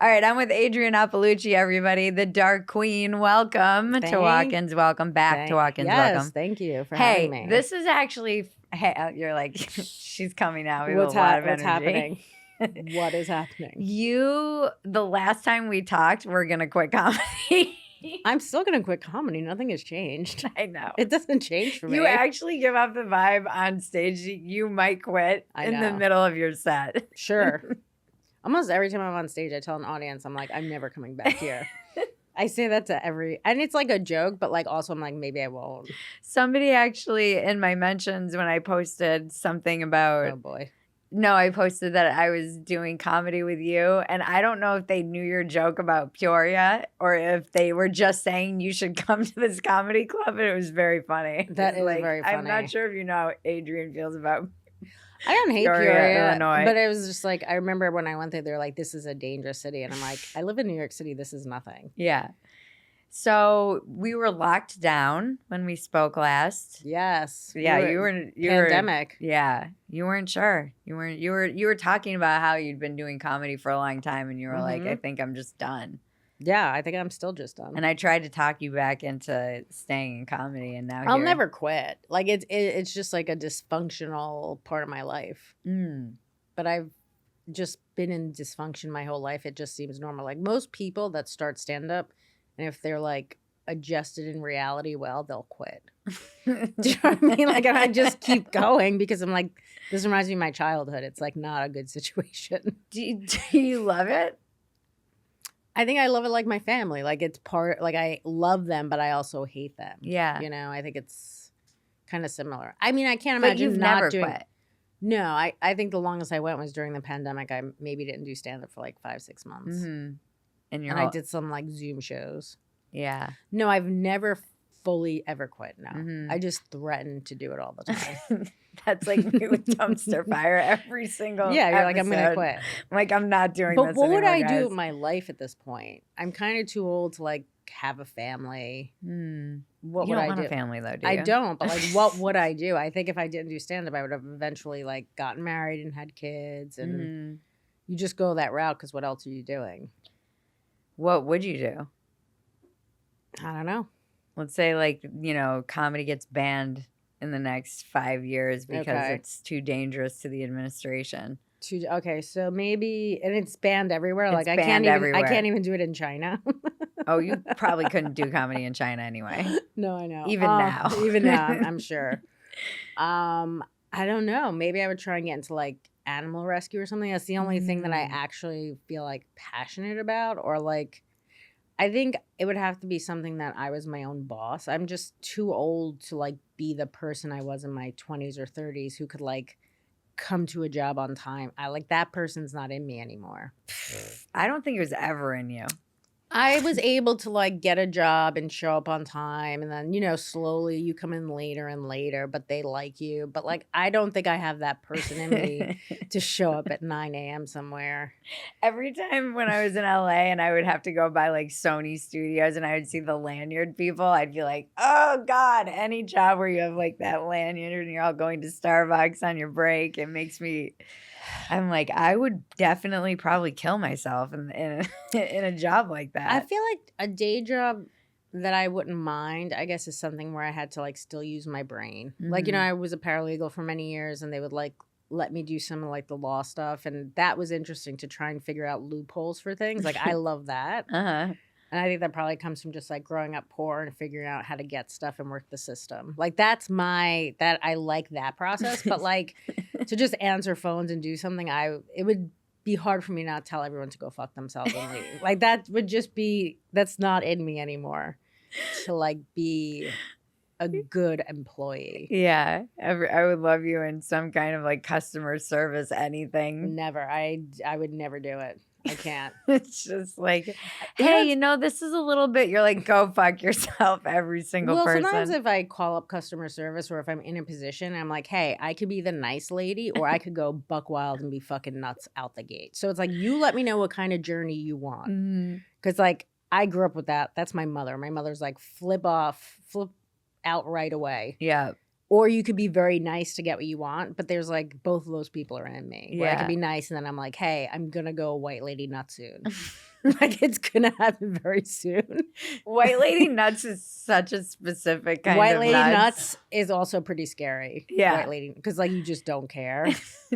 All right, I'm with Adrienne Iapalucci, everybody, the Dark Queen. Welcome to Walk-Ins. Welcome back to Walk-Ins. Welcome. Thank you for having me. This is actually, you're like, she's coming out. We have What's a lot of energy. happening? What is happening? The last time we talked, we're going to quit comedy. I'm still going to quit comedy. Nothing has changed. I know. It doesn't change for me. You actually give off the vibe on stage. You might quit in the middle of your set. Sure. Almost every time I'm on stage, I tell an audience, I'm like, I'm never coming back here. I say that to and it's like a joke, but like also I'm like, maybe I won't. Somebody actually in my mentions when I posted something about, oh boy. No, I posted that I was doing comedy with you, and I don't know if they knew your joke about Peoria or if they were just saying you should come to this comedy club, and it was very funny. That is like, very funny. I'm not sure if you know how Adrienne feels about I don't hate Peoria, Illinois. But it was just like, I remember when I went there, they were like, this is a dangerous city. And I'm like, I live in New York City. This is nothing. Yeah. So we were locked down when we spoke last. Yes. Yeah, you were pandemic. Yeah. You weren't sure. You were talking about how you'd been doing comedy for a long time, and you were like, I think I'm just done. Yeah, I think I'm still just done. And I tried to talk you back into staying in comedy, and now I'll never quit. Like it's just like a dysfunctional part of my life. But I've just been in dysfunction my whole life. It just seems normal. Like most people that start stand up, and if they're like adjusted in reality, well, they'll quit. Do you know what I mean? Like, and I just keep going because I'm like, this reminds me of my childhood. It's like not a good situation. Do you love it? I think I love it like my family. Like it's like I love them, but I also hate them. Yeah. You know, I think it's kind of similar. I mean, I can't imagine but you've never quit. No, I think the longest I went was during the pandemic. I maybe didn't do stand-up for like 5-6 months. Mm-hmm. And I did some like Zoom shows. Yeah. No, I've never fully ever quit. No. I just threaten to do it all the time. That's like me with dumpster fire every single Yeah, you're episode. like, I'm going to quit. I'm like, I'm not doing this anymore, what would I guys. do with my life at this point? I'm kind of too old to like have a family. What you would don't I want do? a family though, do you? I don't, but like what would I do? I think if I didn't do stand-up, I would have eventually like gotten married and had kids, and you just go that route because what else are you doing? What would you do? I don't know. Let's say like, comedy gets banned in the next 5 years because it's too dangerous to the administration. Okay, so maybe, and it's banned everywhere. It's like banned I can't even do it in China. Oh, you probably couldn't do comedy in China anyway. No, I know. Even now, I'm sure. I don't know. Maybe I would try and get into like animal rescue or something. That's the only thing that I actually feel like passionate about, or like. I think it would have to be something that I was my own boss. I'm just too old to like be the person I was in my 20s or 30s who could like come to a job on time. I like that person's not in me anymore. I don't think it was ever in you. I was able to like get a job and show up on time, and then, slowly you come in later and later, but they like you. But like, I don't think I have that person in me to show up at 9 a.m. somewhere. Every time when I was in LA and I would have to go by like Sony Studios and I would see the lanyard people, I'd be like, oh God, any job where you have like that lanyard and you're all going to Starbucks on your break, it makes me... I'm like, I would definitely probably kill myself in a job like that. I feel like a day job that I wouldn't mind, I guess, is something where I had to like still use my brain. Like, I was a paralegal for many years, and they would like let me do some of like the law stuff, and that was interesting to try and figure out loopholes for things. Like, I love that. And I think that probably comes from just like growing up poor and figuring out how to get stuff and work the system. Like that I like that process. But like to just answer phones and do something, it would be hard for me not to tell everyone to go fuck themselves and leave. Like that would just that's not in me anymore to like be a good employee. Yeah. I would love you in some kind of like customer service, anything. Never. I would never do it. I can't. It's just like, hey, this is a little bit, you're like, go fuck yourself, every single person. Well, sometimes if I call up customer service or if I'm in a position, I'm like, hey, I could be the nice lady or I could go buck wild and be fucking nuts out the gate. So it's like, you let me know what kind of journey you want. Because like, I grew up with that. That's my mother. My mother's like, flip out right away. Yeah. Or you could be very nice to get what you want, but there's like both of those people are in me. Where I could be nice and then I'm like, hey, I'm gonna go white lady nut soon. Like it's gonna happen very soon. White lady nuts is such a specific kind White of lady nuts. nuts is also pretty scary. Yeah. White lady, because like you just don't care.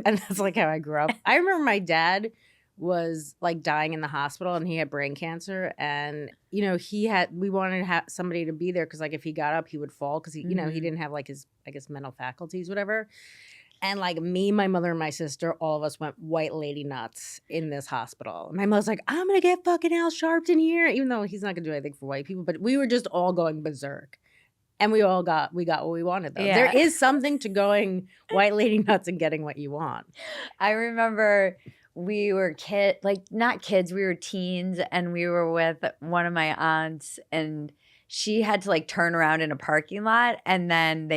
And that's like how I grew up. I remember my dad was like dying in the hospital and he had brain cancer, and you know we wanted to have somebody to be there because like if he got up he would fall because he you know he didn't have like his I guess mental faculties whatever. And like me, my mother, and my sister, all of us went white lady nuts in this hospital. My mother's like, I'm gonna get fucking Al Sharpton here, even though he's not gonna do anything for white people. But we were just all going berserk, and we got what we wanted. Though there is something to going white lady nuts and getting what you want. I remember we were not kids, we were teens, and we were with one of my aunts, and she had to like turn around in a parking lot, and then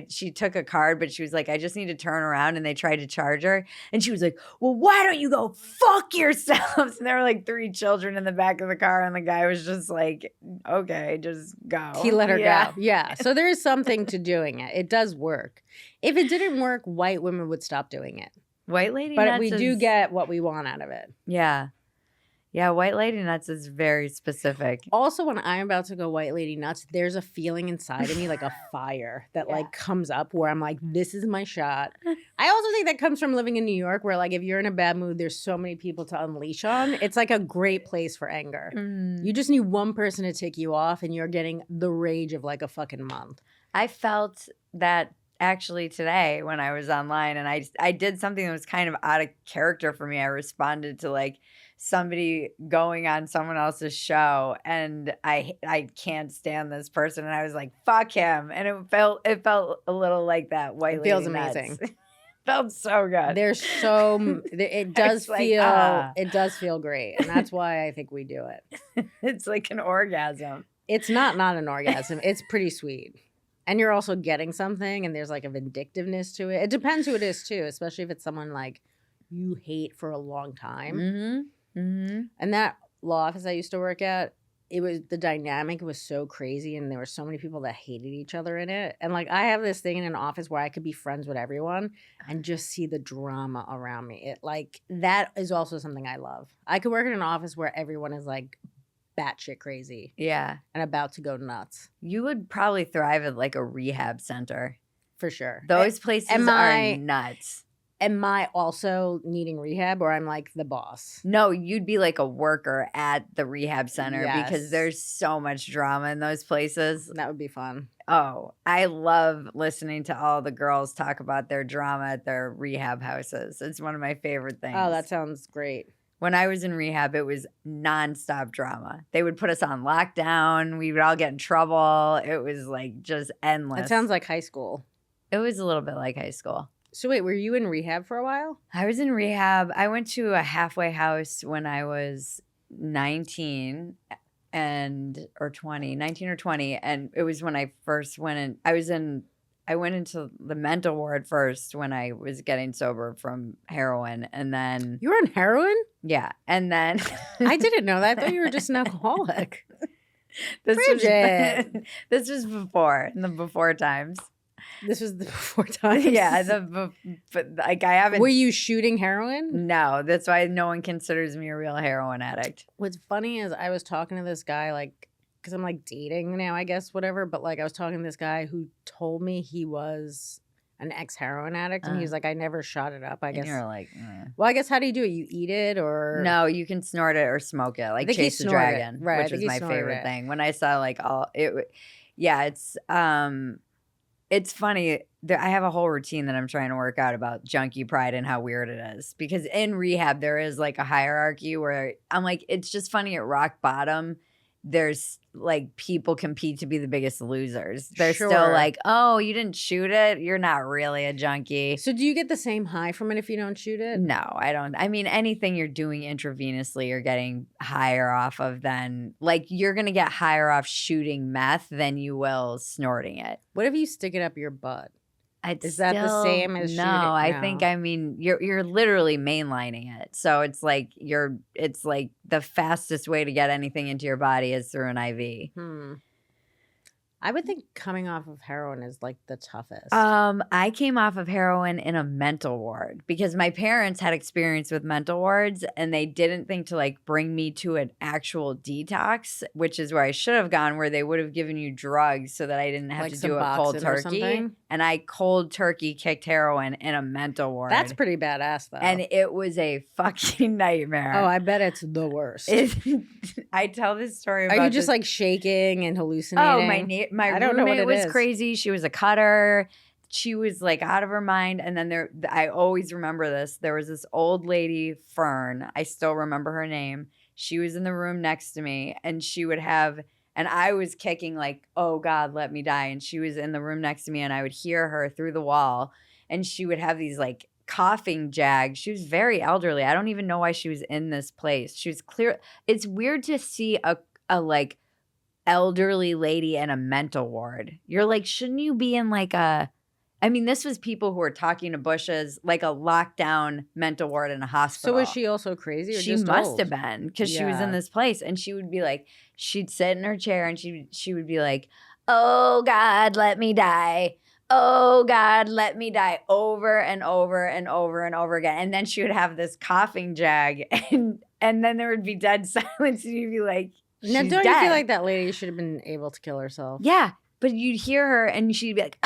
she took a card, but she was like, I just need to turn around, and they tried to charge her, and she was like, well, why don't you go fuck yourselves? And there were like 3 children in the back of the car, and the guy was just like, okay, just go. He let her go. Yeah. So there is something to doing it. It does work. If it didn't work, white women would stop doing it. White lady but nuts we do get what we want out of it. Yeah. Yeah, white lady nuts is very specific. Also, when I'm about to go white lady nuts, there's a feeling inside of me like a fire that like comes up where I'm like, this is my shot. I also think that comes from living in New York where like if you're in a bad mood, there's so many people to unleash on. It's like a great place for anger. You just need one person to tick you off and you're getting the rage of like a fucking month. I felt that actually today when I was online, and I did something that was kind of out of character for me. I responded to like somebody going on someone else's show, and I can't stand this person, and I was like, fuck him. And it felt a little like that white lady feels nuts. amazing. Felt so good. There's so it does feel it does feel great, and that's why I think we do it. It's like an orgasm. It's not an orgasm. It's pretty sweet. And you're also getting something, and there's like a vindictiveness to it. It depends who it is too, especially if it's someone like you hate for a long time. And that law office I used to work at, the dynamic was so crazy, and there were so many people that hated each other in it. And like I have this thing in an office where I could be friends with everyone and just see the drama around me. It like that is also something I love. I could work in an office where everyone is like batshit crazy. Yeah. And about to go nuts. You would probably thrive at like a rehab center. For sure. Those places are nuts. Am I also needing rehab, or I'm like the boss? No, you'd be like a worker at the rehab center because there's so much drama in those places. That would be fun. Oh, I love listening to all the girls talk about their drama at their rehab houses. It's one of my favorite things. Oh, that sounds great. When I was in rehab, it was nonstop drama. They would put us on lockdown. We would all get in trouble. It was like just endless. It sounds like high school. It was a little bit like high school. So wait, were you in rehab for a while? I was in rehab. I went to a halfway house when I was 19 or 20, and it was when I first went in. I went into the mental ward first when I was getting sober from heroin, and then you were on heroin? Yeah, and then I didn't know that. I thought you were just an alcoholic. This was before, in the before times. This was the before times. Yeah, but like I haven't. Were you shooting heroin? No, that's why no one considers me a real heroin addict. What's funny is I was talking to this guy like, because I'm like dating now, I guess, whatever. But like I was talking to this guy who told me he was an ex-heroin addict, and he was like, I never shot it up. I guess you're like, well, I guess how do you do it? You eat it, or no? You can snort it or smoke it, like Chase the Dragon, right? Which was my favorite thing. When I saw like all it, yeah, it's funny. I have a whole routine that I'm trying to work out about junkie pride and how weird it is. Because in rehab, there is like a hierarchy where I'm like, it's just funny at rock bottom. There's like people compete to be the biggest losers. They're still like, oh, you didn't shoot it? You're not really a junkie. So do you get the same high from it if you don't shoot it? No, I don't. I mean, anything you're doing intravenously, you're getting higher off of than, like, you're going to get higher off shooting meth than you will snorting it. What if you stick it up your butt? Is that the same as shooting? No, I think, I mean, you're literally mainlining it. So it's like the fastest way to get anything into your body is through an IV. I would think coming off of heroin is like the toughest. I came off of heroin in a mental ward because my parents had experience with mental wards and they didn't think to like bring me to an actual detox, which is where I should have gone, where they would have given you drugs so that I didn't have Like to do a cold Suboxone or turkey. something? And I cold turkey kicked heroin in a mental ward. That's pretty badass, though. And it was a fucking nightmare. Oh, I bet it's the worst. I tell this story about Are you just like shaking and hallucinating? Oh, my I don't know what roommate it was is. crazy. She was a cutter. She was like out of her mind. And then I always remember this. There was this old lady, Fern. I still remember her name. She was in the room next to me, and she would have, and I was kicking like, oh God, let me die. And she was in the room next to me, and I would hear her through the wall, and she would have these like coughing jags. She was very elderly. I don't even know why she was in this place. She was clear. It's weird to see a like elderly lady in a mental ward. You're like, shouldn't you be in like I mean, this was people who were talking to bushes, like a lockdown mental ward in a hospital. So was she also crazy or She just must old? have been, because she was in Yeah. this place, and she would be like, she'd sit in her chair and she would be like, oh God, let me die. Oh God, let me die, over and over and over and over again. And then she would have this coughing jag, and then there would be dead silence, and you'd be like, Now, she's don't you dead. feel like that lady should have been able to kill herself? Yeah, but you'd hear her and she'd be like,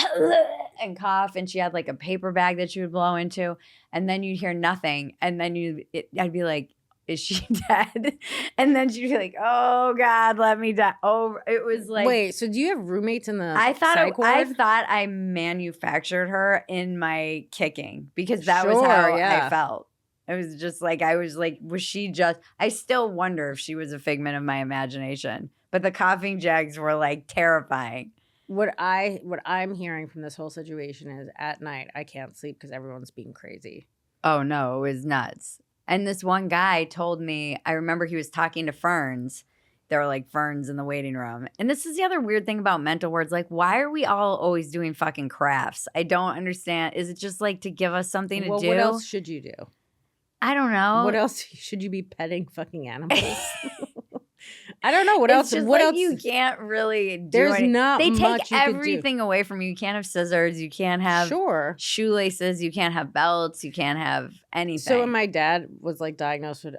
and cough, and she had like a paper bag that she would blow into, and then you'd hear nothing, and then I'd be like, is she dead? And then she'd be like, oh God, let me die. Oh, it was like, Wait, so do you have roommates in the I thought psych ward? I thought I manufactured her in my kicking, because that was how Sure, yeah. I felt. It was just like, I was like, was she just, I still wonder if she was a figment of my imagination. But the coughing jags were like terrifying. What I'm hearing from this whole situation is at night I can't sleep because everyone's being crazy. Oh no, it was nuts. And this one guy told me, I remember he was talking to ferns. There were like ferns in the waiting room. And this is the other weird thing about mental wards. Like, why are we all always doing fucking crafts? I don't understand. Is it just like to give us something to do? What else should you do? I don't know. What else should you be petting fucking animals? I don't know. What It's else? just What like else? you can't really do There's anything. not They much take you could do. everything away from you. You can't have scissors. You can't have Sure. shoelaces. You can't have belts. You can't have anything. So when my dad was like diagnosed with,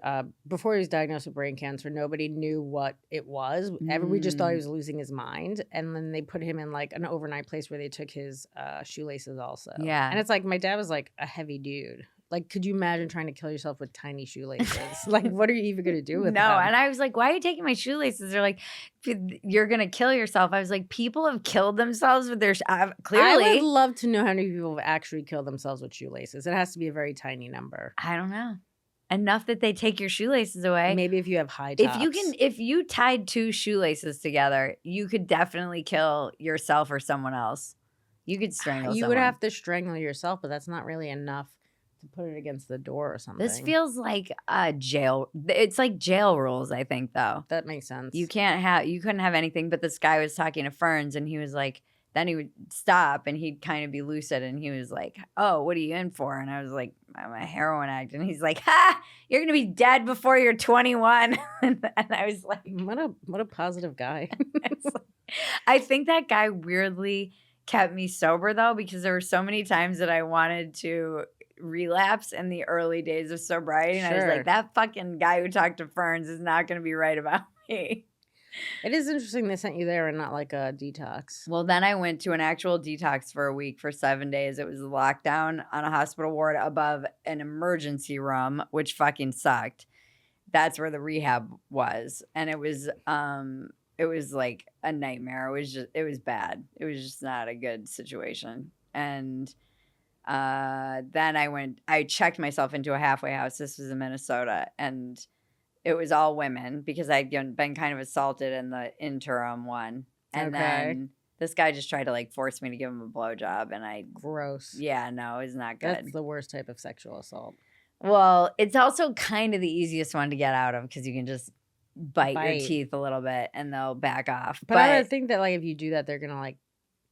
before he was diagnosed with brain cancer, nobody knew what it was. We just thought he was losing his mind. And then they put him in like an overnight place where they took his shoelaces also. Yeah. And it's like, my dad was like a heavy dude. Like, could you imagine trying to kill yourself with tiny shoelaces? Like, what are you even going to do with them? And I was like, why are you taking my shoelaces? They're like, you're going to kill yourself. I was like, people have killed themselves with their clearly. I would love to know how many people have actually killed themselves with shoelaces. It has to be a very tiny number. I don't know. Enough that they take your shoelaces away. Maybe if you have high tops. If you tied two shoelaces together, you could definitely kill yourself or someone else. You could strangle You someone. would have to strangle yourself, but that's not really enough to put it against the door or something. This feels like jail. It's like jail rules, I think, though. That makes sense. You couldn't have anything. But this guy was talking to Ferns, and he was like, then he would stop and he'd kind of be lucid, and he was like, oh, what are you in for? And I was like, I'm a heroin addict. And he's like, ha, you're gonna be dead before you're 21. And I was like, what a positive guy. I think that guy weirdly kept me sober, though, because there were so many times that I wanted to relapse in the early days of sobriety. And I was like, that fucking guy who talked to Ferns is not going to be right about me. It is interesting they sent you there and not like a detox. Well, then I went to an actual detox for a week, for 7 days. It was a lockdown on a hospital ward above an emergency room, which fucking sucked. That's where the rehab was. And it was like a nightmare. It was bad. It was just not a good situation. And then I checked myself into a halfway house. This was in Minnesota, and it was all women because I'd been kind of assaulted in the interim one. And then this guy just tried to like force me to give him a blowjob, and gross. Yeah, no, it's not good. That's the worst type of sexual assault. Well, it's also kind of the easiest one to get out of because you can just bite your teeth a little bit and they'll back off. But I would think that like if you do that, they're gonna like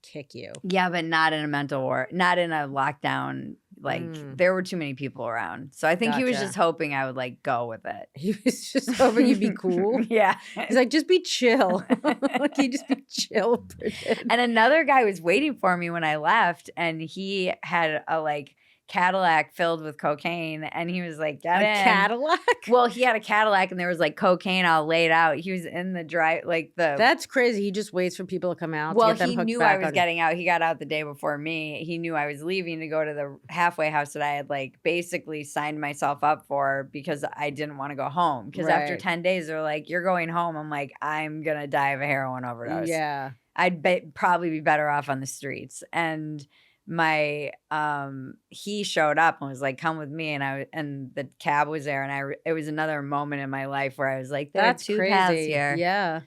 kick you. Yeah, but not in a mental ward, not in a lockdown like there were too many people around. So I think he was just hoping I would like go with it. He was just hoping you'd be cool. Yeah. He's like, just be chill. Like, you just be chill, Bridget. And another guy was waiting for me when I left, and he had a like Cadillac filled with cocaine, and he was like, "Get in." Cadillac? Well, he had a Cadillac, and there was like cocaine all laid out. He was in the drive, like the. That's crazy. He just waits for people to come out. Well, to get them he hooked knew back I was on. getting out. He got out the day before me. He knew I was leaving to go to the halfway house that I had like basically signed myself up for because I didn't want to go home. Because after 10 days, they're like, "You're going home." I'm like, "I'm gonna die of a heroin overdose." Yeah, I'd probably be better off on the streets. And my he showed up and was like, "Come with me," and the cab was there, and it was another moment in my life where I was like, "That's two crazy. paths here." Yeah.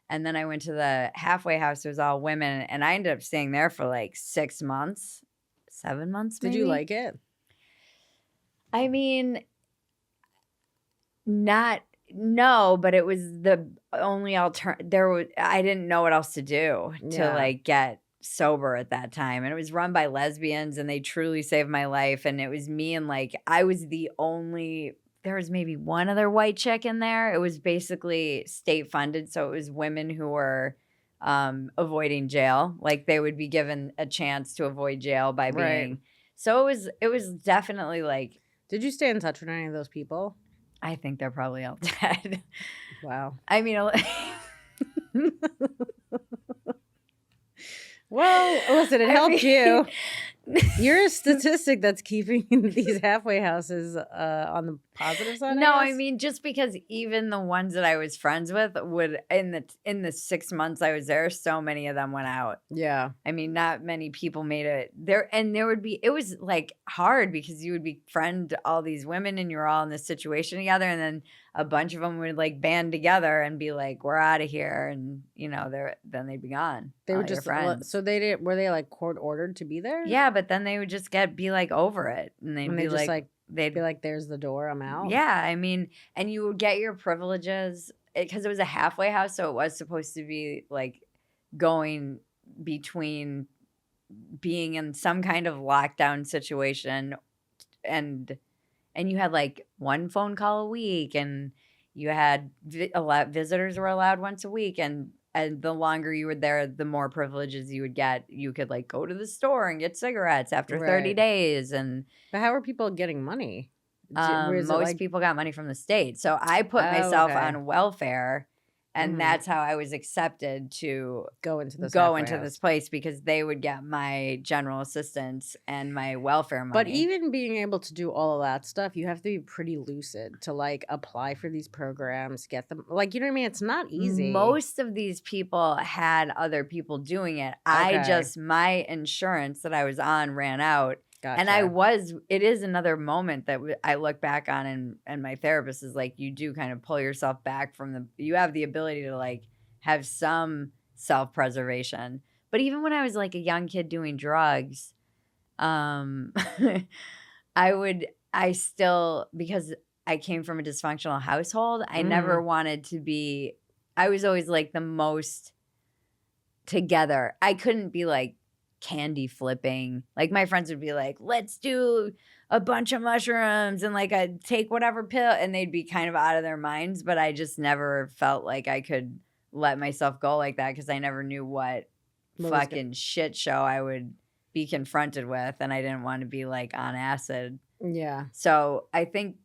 And then I went to the halfway house. It was all women, and I ended up staying there for like 6 months, 7 months. Maybe. Did you like it? I mean, no, but it was the only alternative. I didn't know what else to do to like get sober at that time, and it was run by lesbians, and they truly saved my life. And it was me, and like I was the only. There was maybe one other white chick in there. It was basically state funded, so it was women who were avoiding jail. Like they would be given a chance to avoid jail by being. Right. So it was definitely like. Did you stay in touch with any of those people? I think they're probably all dead. Wow. I mean. Well, listen, it helped you. You're a statistic that's keeping these halfway houses on the positive side. No, I mean just because even the ones that I was friends with would in the 6 months I was there, so many of them went out. Yeah. I mean, not many people made it there, and it was like hard because you would befriend all these women and you're all in this situation together, and then a bunch of them would like band together and be like, "We're out of here," and then they'd be gone. They all were your just friends. so they didn't. Were they like court ordered to be there? Yeah, but then they would just be like over it, and they'd be just like they'd be like, "There's the door, I'm out." Yeah, I mean, and you would get your privileges because it was a halfway house, so it was supposed to be like going between being in some kind of lockdown situation, and you had like one phone call a week, and you had visitors were allowed once a week, and the longer you were there, the more privileges you would get. You could like go to the store and get cigarettes after 30 days. And but how are people getting money? Most people got money from the state. So I put myself on welfare, and that's how I was accepted to go into this place, because they would get my general assistance and my welfare money. But even being able to do all of that stuff, you have to be pretty lucid to like apply for these programs, get them, like, you know what I mean? It's not easy. Most of these people had other people doing it. My insurance that I was on ran out. Gotcha. And it is another moment that I look back on, and my therapist is like, you do kind of pull yourself back you have the ability to like have some self-preservation. But even when I was like a young kid doing drugs, I still, because I came from a dysfunctional household, I never wanted to be, I was always like the most together. I couldn't be like candy flipping. Like my friends would be like, "Let's do a bunch of mushrooms and like I take whatever pill," and they'd be kind of out of their minds. But I just never felt like I could let myself go like that, because I never knew what fucking shit show I would be confronted with, and I didn't want to be like on acid. Yeah. So I think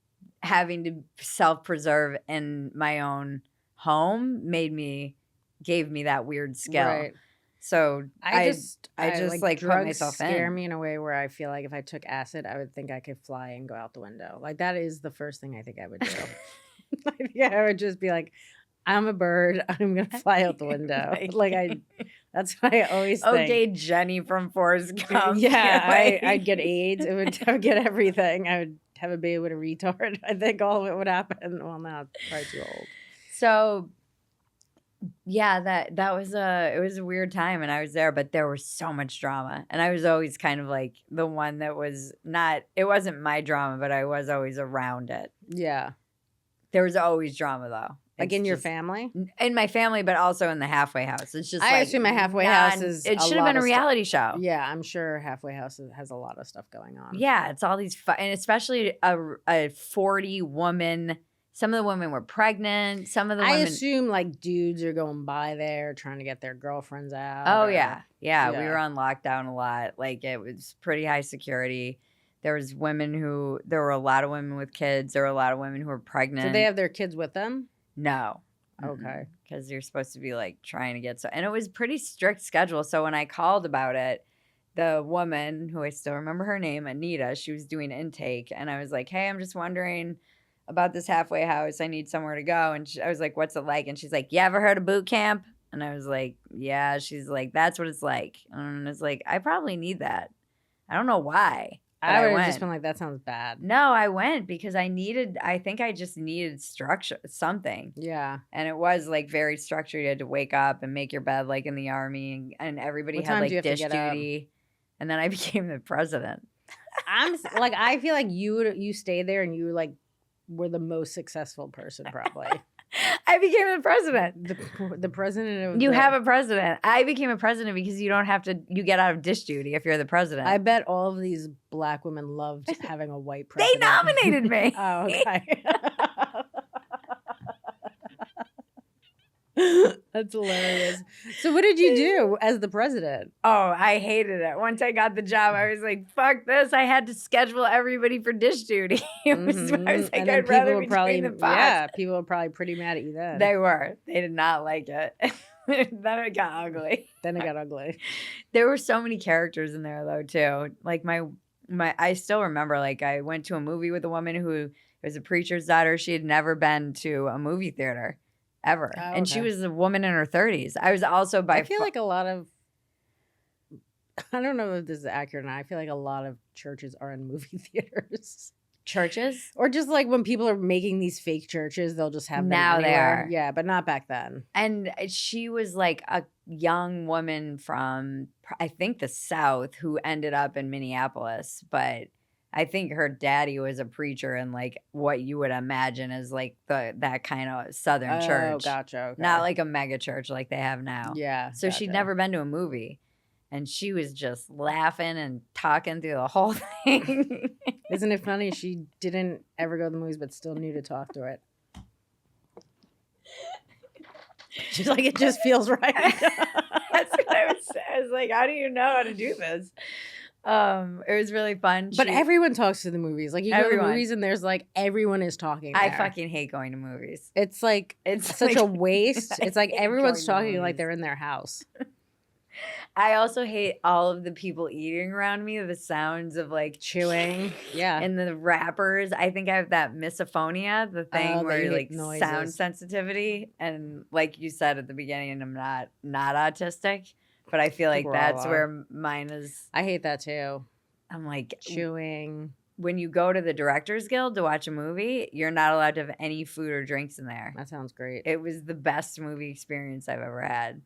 having to self-preserve in my own home gave me that weird skill. Right. So I just like put myself in. Scare me in a way where I feel like if I took acid, I would think I could fly and go out the window. Like that is the first thing I think I would do. I would just be like, I'm a bird. I'm gonna fly out the window. That's what I always think. Okay, Jenny from Forrest Gump. Yeah, I'd get AIDS. I would get everything. I would have a baby with a retard. I think all of it would happen. Well, now it's probably too old. So. Yeah, it was a weird time, and I was there, but there was so much drama, and I was always kind of like the one that was it wasn't my drama, but I was always around it. Yeah. There was always drama though. Like in your family? In my family, but also in the halfway house. It's just I like assume a halfway house is it a should have lot been a of reality show. Yeah, I'm sure halfway house has a lot of stuff going on. Yeah, it's all these and especially a 40 woman. Some of the women were pregnant. Some of the women. I assume like dudes are going by there trying to get their girlfriends out. Oh yeah. We were on lockdown a lot. Like it was pretty high security. There were a lot of women with kids. There were a lot of women who were pregnant. Did they have their kids with them? No. Okay. Because you're supposed to be like trying to get and it was pretty strict schedule. So when I called about it, the woman who I still remember her name, Anita, she was doing intake, and I was like, "Hey, I'm just wondering about this halfway house. I need somewhere to go." And I was like, "What's it like?" And she's like, "You ever heard of boot camp?" And I was like, "Yeah." She's like, "That's what it's like." And it's like, I probably need that. I don't know why. I would have just been like, that sounds bad. No, I went because I think I just needed structure, something. Yeah. And it was like very structured. You had to wake up and make your bed like in the army, and everybody had like dish duty. And then I became the president. I'm like, I feel like you stayed there and you like were the most successful person probably. I became the president. The president of You have a president. I became a president because you get out of dish duty if you're the president. I bet all of these black women loved having a white president. They nominated me. Oh, okay. That's hilarious. So what did you do as the president? Oh, I hated it. Once I got the job, I was like, fuck this. I had to schedule every for dish duty. I was like, I'd rather be doing the pot. Yeah, people were probably pretty mad at you then. They were. They did not like it. Then it got ugly. There were so many characters in there, though, too. Like, I still remember, like, I went to a movie with a woman who was a preacher's daughter. She had never been to a movie theater. Ever. Oh, and she was a woman in her 30s. I was also I feel like a lot of, I don't know if this is accurate or not. I feel like a lot of churches are in movie theaters. Churches? Or just like when people are making these fake churches, they'll just have them now anywhere. They are. Yeah, but not back then. And she was like a young woman from, I think, the South who ended up in Minneapolis. But I think her daddy was a preacher in like what you would imagine as like that kind of Southern church. Oh, gotcha. Okay. Not like a mega church like they have now. Yeah. So she'd never been to a movie. And she was just laughing and talking through the whole thing. Isn't it funny? She didn't ever go to the movies, but still knew to talk to it. She's like, it just feels right. That's what I was like, how do you know how to do this? It was really fun. But everyone talks to the movies. Like you go to the movies and there's like everyone is talking. I fucking hate going to movies. It's like it's such a waste. It's like everyone's talking like they're in their house. I also hate all of the people eating around me, the sounds of like chewing. Yeah. And the wrappers. I think I have that misophonia, the thing where like noises. Sound sensitivity. And like you said at the beginning, I'm not autistic. But I feel like that's where mine is. I hate that too. I'm like chewing. When you go to the Directors Guild to watch a movie, you're not allowed to have any food or drinks in there. That sounds great. It was the best movie experience I've ever had.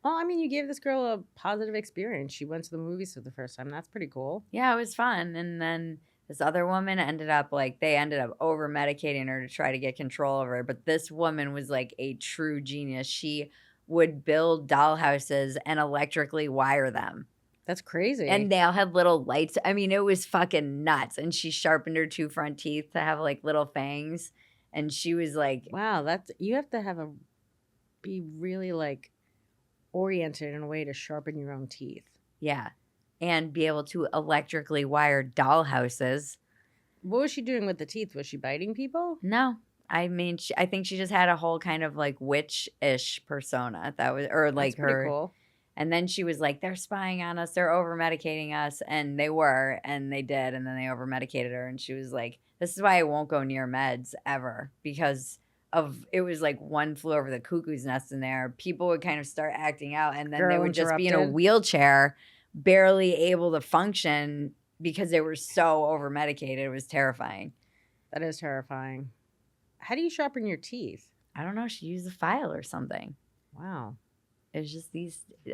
Well, I mean, you gave this girl a positive experience. She went to the movies for the first time. That's pretty cool. Yeah, it was fun. And then this other woman ended up over medicating her to try to get control over her. But this woman was like a true genius. She would build dollhouses and electrically wire them. That's crazy. And they all had little lights. I mean, it was fucking nuts. And she sharpened her 2 front teeth to have like little fangs. And she was like, wow, you have to be really like oriented in a way to sharpen your own teeth. Yeah. And be able to electrically wire dollhouses. What was she doing with the teeth? Was she biting people? No. I mean, I think she just had a whole kind of like witch-ish persona that was, or like That's her. Cool. And then she was like, they're spying on us. They're over medicating us. And they were, and they did. And then they over medicated her. And she was like, this is why I won't go near meds ever, because it was like One Flew Over the Cuckoo's Nest in there. People would kind of start acting out. And then they would just be in a wheelchair, barely able to function because they were so over medicated. It was terrifying. That is terrifying. How do you sharpen your teeth? I don't know. She used a file or something. Wow. It was just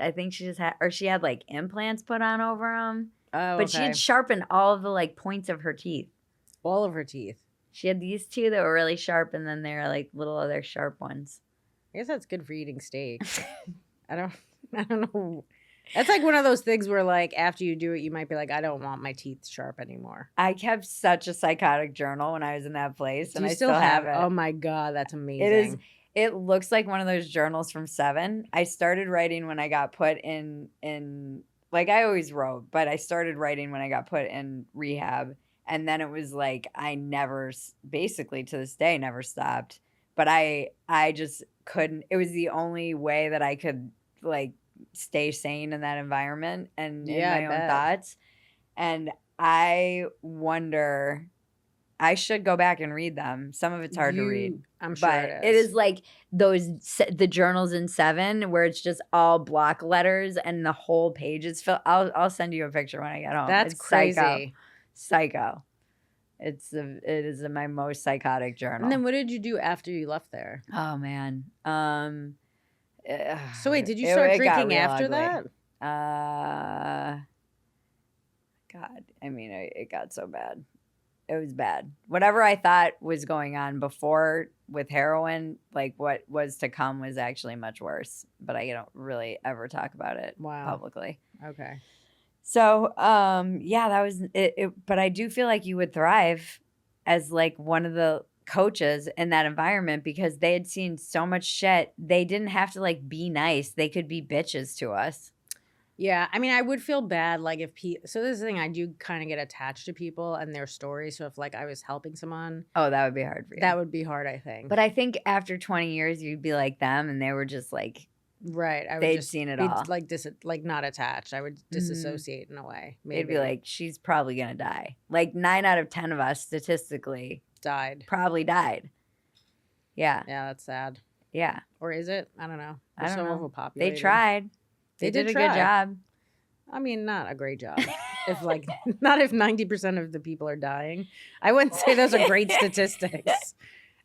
I think she had like implants put on over them. Oh, but she had sharpened all of the like points of her teeth. All of her teeth. She had these two that were really sharp, and then there are like little other sharp ones. I guess that's good for eating steak. I don't know. That's like one of those things where like after you do it, you might be like, I don't want my teeth sharp anymore. I kept such a psychotic journal when I was in that place, Do and you I still have it. Oh my God, that's amazing. It is. It looks like one of those journals from Seven. I started writing when I got put in like I always wrote, but I started writing when I got put in rehab, and then it was like I never, basically to this day, never stopped. But I just couldn't. It was the only way that I could like stay sane in that environment and in my own thoughts. And I wonder, I should go back and read them. Some of it's hard to read. I'm sure but it it is like the journals in Seven where it's just all block letters and the whole page is filled. I'll send you a picture when I get home. That's it's crazy. Psycho. It is my most psychotic journal. And then what did you do after you left there? Oh man. So wait, did you start drinking after ugly. that? God, I mean, it got so bad. It was bad. Whatever I thought was going on before with heroin, like what was to come was actually much worse. But I don't really ever talk about it publicly. Okay. So, yeah, that was it. But I do feel like you would thrive as like one of the coaches in that environment because they had seen so much shit. They didn't have to like be nice. They could be bitches to us. Yeah, I mean, I would feel bad, like, if so this is the thing, I do kind of get attached to people and their stories, so if, like, I was helping someone... Oh, that would be hard for you. That would be hard, I think. But I think after 20 years, you'd be like them, and they were just, like... Right. They'd seen it all. Like, not attached. I would disassociate in a way. Maybe. They'd be like, she's probably going to die. Like, 9 out of 10 of us, statistically... Probably died. Yeah. Yeah, that's sad. Yeah. Or is it? I don't know. I don't know. Overpopulated. They tried. They did a good job. I mean, not a great job. Not if 90% of the people are dying. I wouldn't say those are great statistics.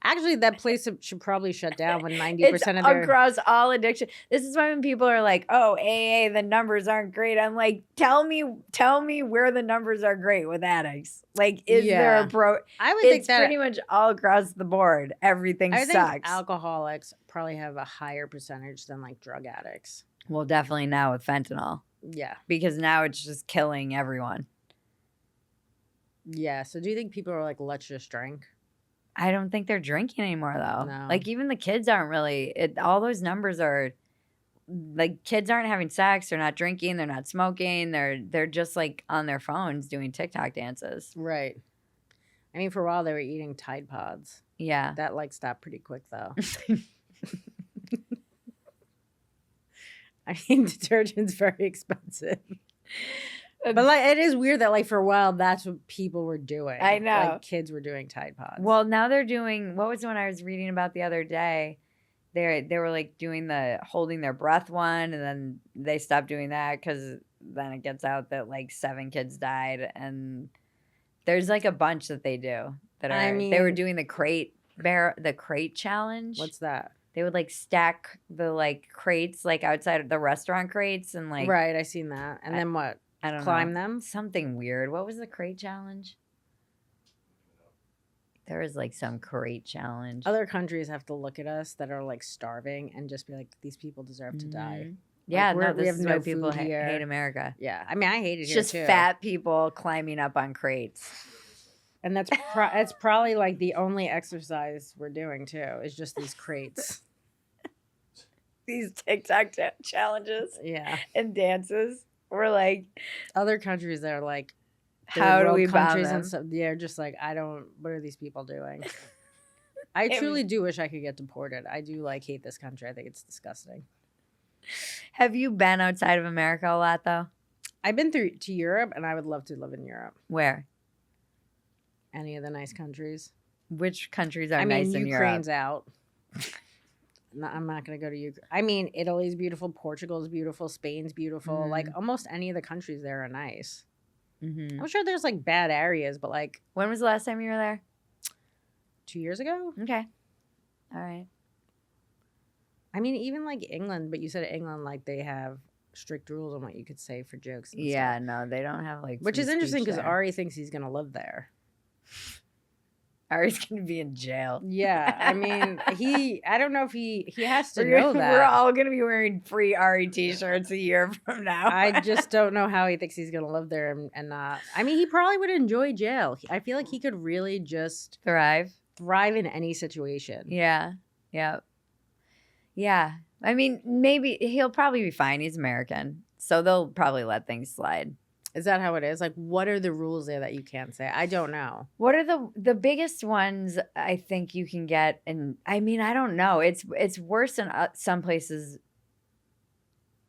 Actually, that place should probably shut down when 90% of their... across all addiction. This is why when people are like, oh, AA, the numbers aren't great. I'm like, tell me where the numbers are great with addicts. Like, is there a I would think that... pretty much all across the board. Everything sucks. I think alcoholics probably have a higher percentage than, like, drug addicts. Well, definitely now with fentanyl. Yeah. Because now it's just killing everyone. Yeah. So do you think people are like, let's just drink? I don't think they're drinking anymore, though. No. Like, even the kids aren't really. All those numbers are, like, kids aren't having sex. They're not drinking. They're not smoking. They're just, like, on their phones doing TikTok dances. Right. I mean, for a while, they were eating Tide Pods. Yeah. That, like, stopped pretty quick, though. I mean, detergent's very expensive. But, like, it is weird that, like, for a while, that's what people were doing. I know. Like, kids were doing Tide Pods. Well, now they're doing, what was the one I was reading about the other day? They were, like, doing the holding their breath one, and then they stopped doing that because then it gets out that, like, 7 kids died. And there's, like, a bunch that they do that are, they were doing the crate challenge. What's that? They would, like, stack the, like, crates, like, outside of the restaurant crates and, like... Right, I seen that. And then what? I don't know. Climb them? Something weird. What was the crate challenge? There was, like, some crate challenge. Other countries have to look at us that are, like, starving and just be like, these people deserve to die. Yeah, like, this is why people hate America. Yeah. I mean, I hate it here, just too. Fat people climbing up on crates. And that's it's probably, like, the only exercise we're doing, too, is just these crates. These TikTok challenges. Yeah. And dances. We're like... Other countries that are, like... How do we bomb them? And stuff, they're just like, what are these people doing? I truly do wish I could get deported. I do, like, hate this country. I think it's disgusting. Have you been outside of America a lot, though? I've been to Europe, and I would love to live in Europe. Where? Any of the nice countries. Which countries are nice in Europe? Ukraine's out. No, I'm not going to go to Ukraine. I mean, Italy's beautiful. Portugal's beautiful. Spain's beautiful. Mm-hmm. Like, almost any of the countries there are nice. Mm-hmm. I'm sure there's, like, bad areas, but, like... When was the last time you were there? 2 years ago. Okay. All right. I mean, even, like, England, but you said England, like, they have strict rules on what you could say for jokes and stuff. No, they don't have, like... Which is interesting because Ari thinks he's going to live there. Ari's going to be in jail. Yeah, I mean, I don't know if he has to know that. We're all going to be wearing free Ari t-shirts a year from now. I just don't know how he thinks he's going to live there and not. I mean, he probably would enjoy jail. I feel like he could really just thrive in any situation. Yeah. Yeah. Yeah. I mean, maybe he'll probably be fine. He's American. So they'll probably let things slide. Is that how it is? Like, what are the rules there that you can't say? I don't know. What are the biggest ones I think you can get? And I mean, I don't know. It's worse in some places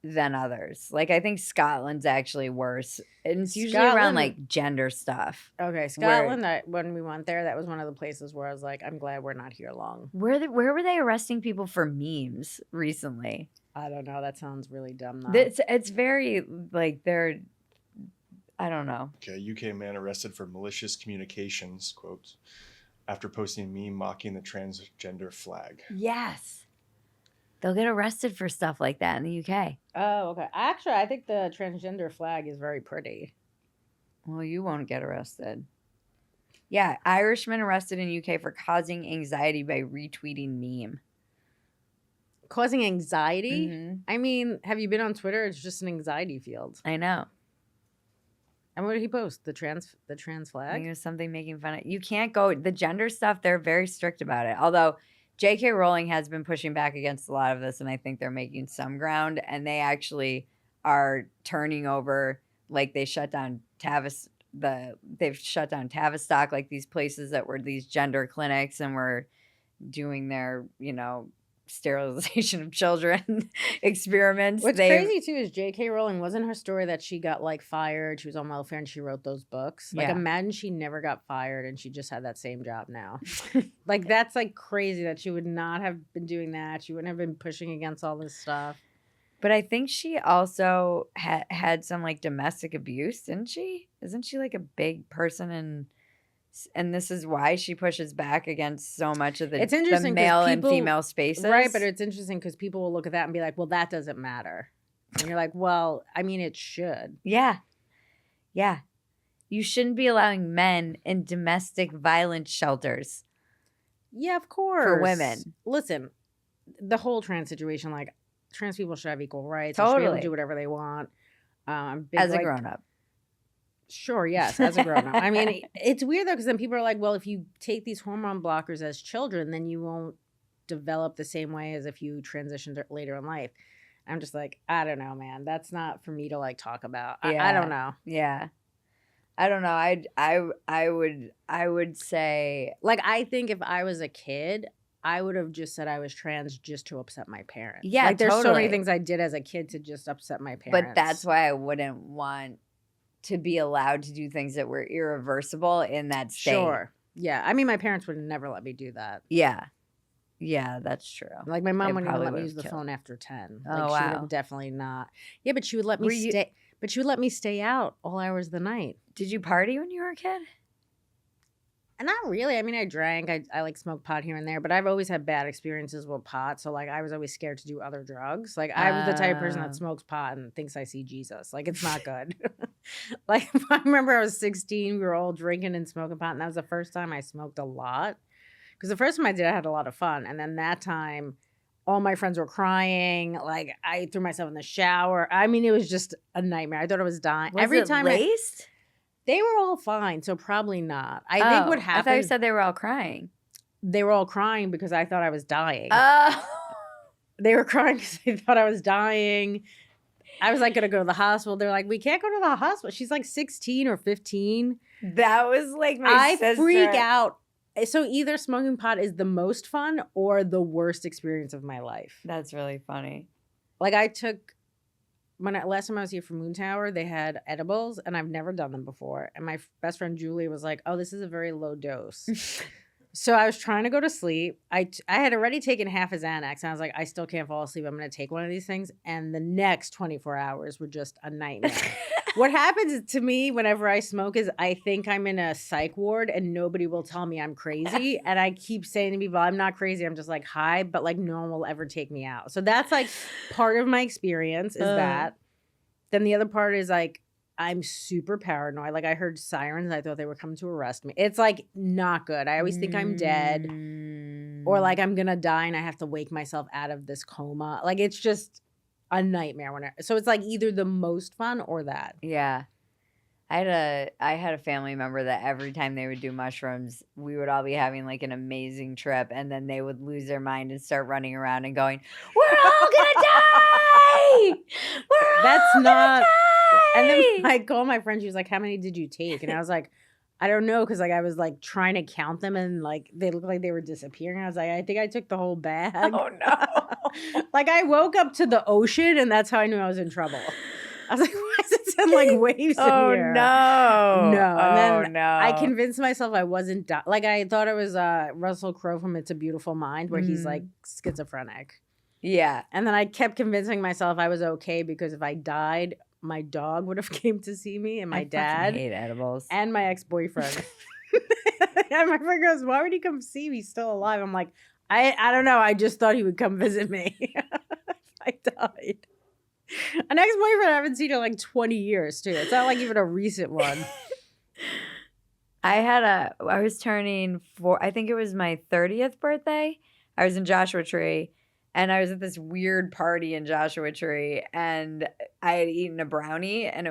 than others. Like, I think Scotland's actually worse. And it's usually around like gender stuff. Okay, Scotland. When we went there, that was one of the places where I was like, I'm glad we're not here long. Where were they arresting people for memes recently? I don't know. That sounds really dumb. Though. It's very like they're. I don't know. Okay, UK man arrested for malicious communications, quote, after posting a meme mocking the transgender flag. Yes. They'll get arrested for stuff like that in the UK. Oh, okay. Actually, I think the transgender flag is very pretty. Well, you won't get arrested. Yeah, Irishman arrested in UK for causing anxiety by retweeting meme. Causing anxiety? Mm-hmm. I mean, have you been on Twitter? It's just an anxiety field. I know. And what did he post? The trans flag? I think it was something making fun of. You can't go the gender stuff. They're very strict about it. Although J.K. Rowling has been pushing back against a lot of this, and I think they're making some ground. And they actually are turning over, like they shut down they've shut down Tavistock, like these places that were these gender clinics, and were doing their sterilization of children experiments. What's crazy too is J.K. Rowling, wasn't her story that she got like fired? She was on welfare and she wrote those books. Like, imagine she never got fired and she just had that same job now. Like, that's like crazy that she would not have been doing that. She wouldn't have been pushing against all this stuff. But I think she also had some like domestic abuse, didn't she? Isn't she like a big person and this is why she pushes back against so much of the male and female spaces. Right, but it's interesting because people will look at that and be like, well, that doesn't matter. And you're like, well, I mean, it should. Yeah. Yeah. You shouldn't be allowing men in domestic violence shelters. Yeah, of course. For women. Listen, the whole trans situation, like, trans people should have equal rights. Totally. They should be able to do whatever they want. As a grown-up. Sure, yes, as a grown-up. I mean, it's weird, though, because then people are like, well, if you take these hormone blockers as children, then you won't develop the same way as if you transitioned later in life. I'm just like, I don't know, man. That's not for me to, like, talk about. I don't know. Yeah. I don't know. I would say... Like, I think if I was a kid, I would have just said I was trans just to upset my parents. Yeah, like, there's totally. so many things I did as a kid to just upset my parents. But that's why I wouldn't want to be allowed to do things that were irreversible in that state. Sure. Yeah. I mean, my parents would never let me do that. Yeah. Yeah, that's true. Like, my mom wouldn't even let me use the phone after 10. Like, wow. She would definitely not. Yeah, but she would let me stay. But she would let me stay out all hours of the night. Did you party when you were a kid? Not really. I mean, I drank. I like smoked pot here and there, but I've always had bad experiences with pot. So, like, I was always scared to do other drugs. Like, I was the type of person that smokes pot and thinks I see Jesus. Like, it's not good. Like, I remember I was 16. We were all drinking and smoking pot, and that was the first time I smoked a lot. Because the first time I did, I had a lot of fun. And then that time, all my friends were crying. Like, I threw myself in the shower. I mean, it was just a nightmare. I thought I was dying. Every time laced? They were all fine, so probably not. I think what happened... I thought you said they were all crying. They were all crying because I thought I was dying. Oh. They were crying because they thought I was dying. I was like, going to go to the hospital. They're like, we can't go to the hospital. She's like 16 or 15. That was like my sister. I freak out. So either smoking pot is the most fun or the worst experience of my life. That's really funny. Like, I took... last time I was here for Moon Tower, they had edibles, and I've never done them before. And my best friend Julie was like, "Oh, this is a very low dose." So I was trying to go to sleep. I had already taken half a Xanax, and I was like, I still can't fall asleep. I'm going to take one of these things. And the next 24 hours were just a nightmare. What happens to me whenever I smoke is I think I'm in a psych ward and nobody will tell me I'm crazy. And I keep saying to people, I'm not crazy. I'm just like high, but like no one will ever take me out. So that's like part of my experience is that. Then the other part is like I'm super paranoid. Like I heard sirens. I thought they were coming to arrest me. It's like not good. I always think I'm dead or like I'm going to die and I have to wake myself out of this coma. Like it's just a nightmare. So it's like either the most fun or that. Yeah. I had a family member that every time they would do mushrooms, we would all be having like an amazing trip, and then they would lose their mind and start running around and going, "We're all gonna die! We're That's all not. gonna die!" And then I called my friend. She was like, "How many did you take?" And I was like, "I don't know," because like I was like trying to count them, and like they looked like they were disappearing. I was like, "I think I took the whole bag." Oh no! Like I woke up to the ocean, and that's how I knew I was in trouble. I was like, why is it sound like waves in here? No. No. And then no. I convinced myself I wasn't like I thought it was Russell Crowe from It's a Beautiful Mind where he's like schizophrenic. Yeah. And then I kept convincing myself I was okay because if I died, my dog would have came to see me and my I dad hate edibles. and my ex-boyfriend. And my friend goes, "Why would he come see me still alive?" I'm like, I don't know. I just thought he would come visit me if I died. An ex-boyfriend I haven't seen in like 20 years too. It's not like even a recent one. I was turning I think it was my 30th birthday. I was in Joshua Tree and I was at this weird party in Joshua Tree and I had eaten a brownie and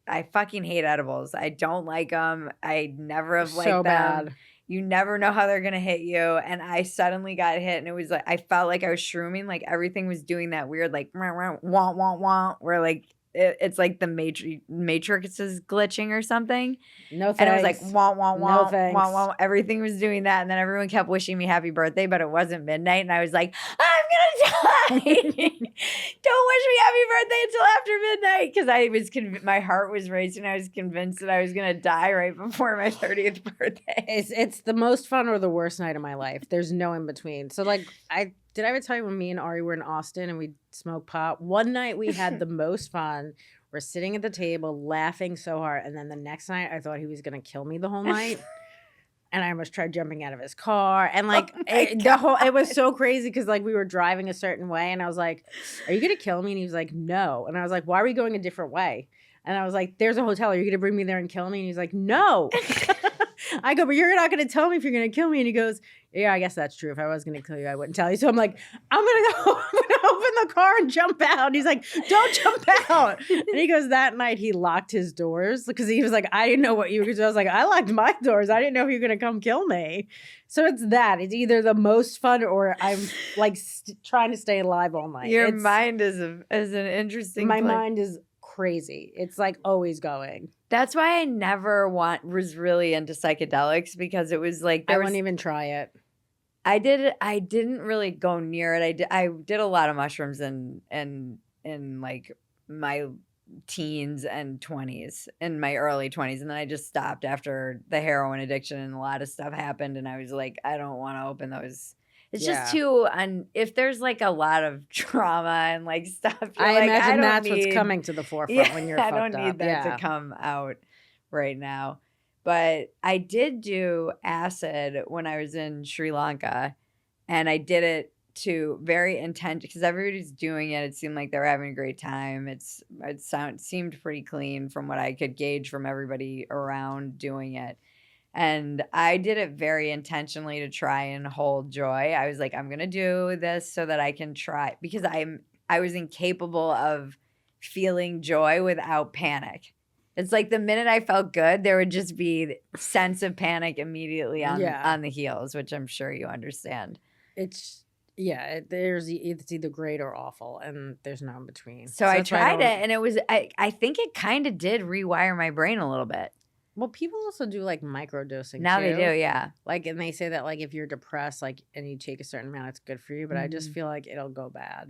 I fucking hate edibles. I don't like them. I never have liked So them. bad. You never know how they're going to hit you. And I suddenly got hit and it was like, I felt like I was shrooming. Like everything was doing that weird, like, wah, wah, wah, wah, where like, it's like the Matrix is glitching or something. No thanks. And it was like, wah, wah, wah, No thanks. wah, wah. Everything was doing that. And then everyone kept wishing me happy birthday, but it wasn't midnight. And I was like, I'm going to die. Don't wish me happy birthday until after midnight. Because I was my heart was racing. I was convinced that I was going to die right before my 30th birthday. It's the most fun or the worst night of my life. There's no in between. So like did I ever tell you when me and Ari were in Austin and we smoked pot? One night we had the most fun. We're sitting at the table laughing so hard. And then the next night I thought he was going to kill me the whole night. And I almost tried jumping out of his car. And like it was so crazy because like we were driving a certain way. And I was like, "Are you going to kill me?" And he was like, "No." And I was like, "Why are we going a different way?" And I was like, "There's a hotel. Are you going to bring me there and kill me?" And he's like, "No." I go, "But you're not going to tell me if you're going to kill me." And he goes, "Yeah, I guess that's true. If I was going to kill you, I wouldn't tell you." So I'm like, I'm going to open the car and jump out. And he's like, "Don't jump out." And he goes, that night he locked his doors because he was like, "I didn't know what you were going to do." I was like, "I locked my doors. I didn't know if you were going to come kill me." So it's that. It's either the most fun or I'm like trying to stay alive all night. Your mind is an interesting My mind is crazy. It's like always going. That's why I never was really into psychedelics because it was like I wouldn't even try it. I didn't really go near it. I did a lot of mushrooms in like my teens and 20s, in my early 20s, and then I just stopped after the heroin addiction and a lot of stuff happened and I was like, I don't want to open those. It's just too, and if there's like a lot of trauma and like stuff, I like, imagine that's need, what's coming to the forefront when you're fucked up. I don't need that to come out right now. But I did do acid when I was in Sri Lanka, and I did it to very intent because everybody's doing it. It seemed like they were having a great time. It seemed pretty clean from what I could gauge from everybody around doing it. And I did it very intentionally to try and hold joy. I was like, I'm going to do this so that I can try, because I was incapable of feeling joy without panic. It's like the minute I felt good, there would just be sense of panic immediately on the heels, which I'm sure you understand. It's either great or awful, and there's no in between. So I tried it, and it was I think it kind of did rewire my brain a little bit. Well, people also do like microdosing now too. They do, yeah. Like, and they say that like if you're depressed, like, and you take a certain amount, it's good for you. But I just feel like it'll go bad.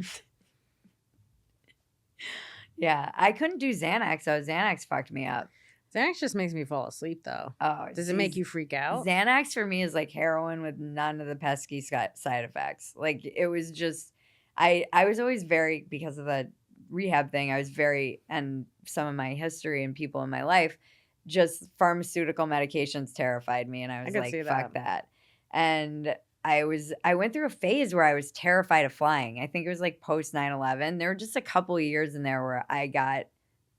Yeah, I couldn't do Xanax. So Xanax fucked me up. Xanax just makes me fall asleep, though. Oh, does it make you freak out? Xanax for me is like heroin with none of the pesky side effects. Like it was just, I was always very, because of the rehab thing, I was very, and some of my history and people in my life, just pharmaceutical medications terrified me, and I was like, fuck that. And I went through a phase where I was terrified of flying. I think it was like post 9/11. There were just a couple of years in there where I got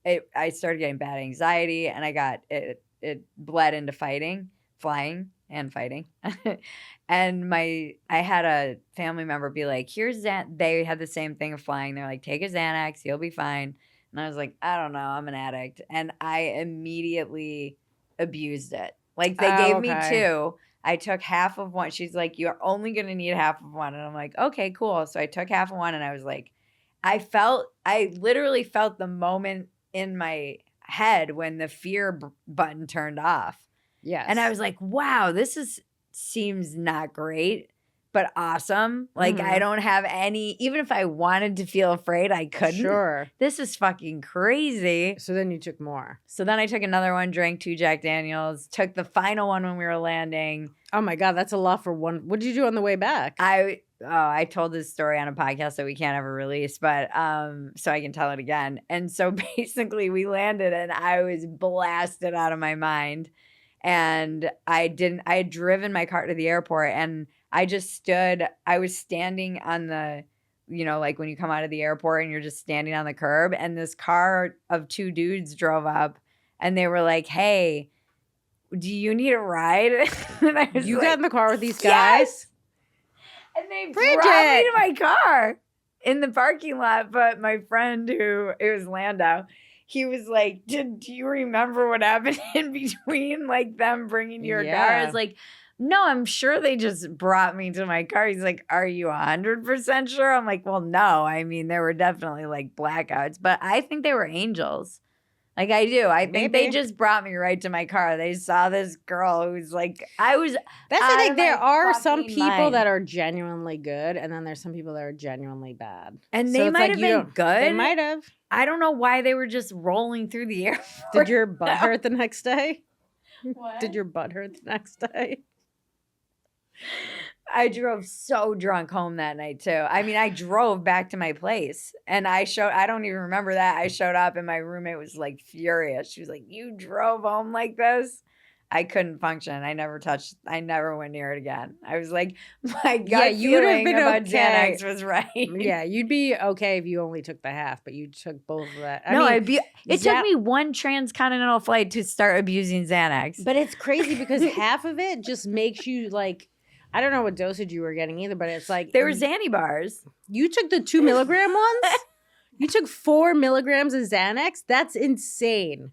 I started getting bad anxiety, and it bled into flying and fighting. And I had a family member be like, here's they had the same thing of flying. They're like, take a Xanax, you'll be fine. And I was like, I don't know, I'm an addict. And I immediately abused it. Like, they gave me 2. I took half of one. She's like, you're only going to need half of one. And I'm like, okay, cool. So I took half of one, and I was like, I literally felt the moment in my head when the fear button turned off. Yes. And I was like, wow, seems not great, but awesome. Like, I don't have any, even if I wanted to feel afraid, I couldn't. Sure. This is fucking crazy. So then you took more. So then I took another one, drank 2 Jack Daniels, took the final one when we were landing. Oh my God, that's a lot for one. What did you do on the way back? I told this story on a podcast that we can't ever release, but so I can tell it again. And so basically we landed, and I was blasted out of my mind. And I had driven my car to the airport, and I was standing on the, like when you come out of the airport and you're just standing on the curb, and this car of 2 dudes drove up, and they were like, hey, do you need a ride? And I was got in the car with these guys? Yes! And they brought me to my car in the parking lot. But my friend it was Landau, he was like, do you remember what happened in between, like, them bringing your car? I was like, no, I'm sure they just brought me to my car. He's like, are you 100% sure? I'm like, well, no. I mean, there were definitely like blackouts, but I think they were angels. Like, I do. I think they just brought me right to my car. They saw this girl who's like, That's the thing. There are some people that are genuinely good, and then there's some people that are genuinely bad. And they might have been good. They might have. I don't know why they were just rolling through the airport. Did your butt hurt the next day? What? Did your butt hurt the next day? I drove so drunk home that night too. I mean, I drove back to my place, and I don't even remember that. I showed up, and my roommate was like furious. She was like, you drove home like this? I couldn't function. I never went near it again. I was like, my gut feeling about Xanax was right. Yeah, you'd be okay if you only took the half, but you took both of that. It took me 1 transcontinental flight to start abusing Xanax. But it's crazy because half of it just makes you like, I don't know what dosage you were getting either, but it's like. There were Xanny bars. You took the 2 milligram ones? You took 4 milligrams of Xanax? That's insane.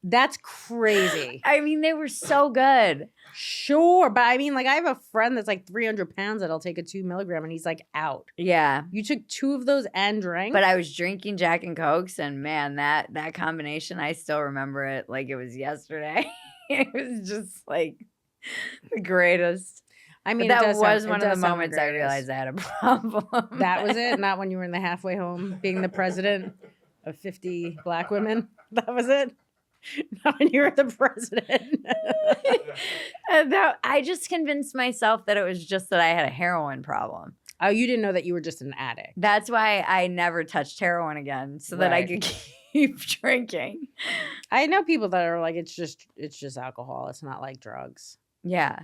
That's crazy. I mean, they were so good. Sure. But I mean, like, I have a friend that's like 300 pounds that'll take a 2 milligram, and he's like out. Yeah. You took 2 of those and drank? But I was drinking Jack and Cokes, and man, that combination, I still remember it like it was yesterday. It was just like the greatest. I mean, that was one of the moments I realized I had a problem. That was it? Not when you were in the halfway home being the president of 50 black women? That was it? Not when you were the president. I just convinced myself that it was just that I had a heroin problem. Oh, you didn't know that you were just an addict. That's why I never touched heroin again, so that I could keep drinking. I know people that are like, it's just alcohol. It's not like drugs. Yeah.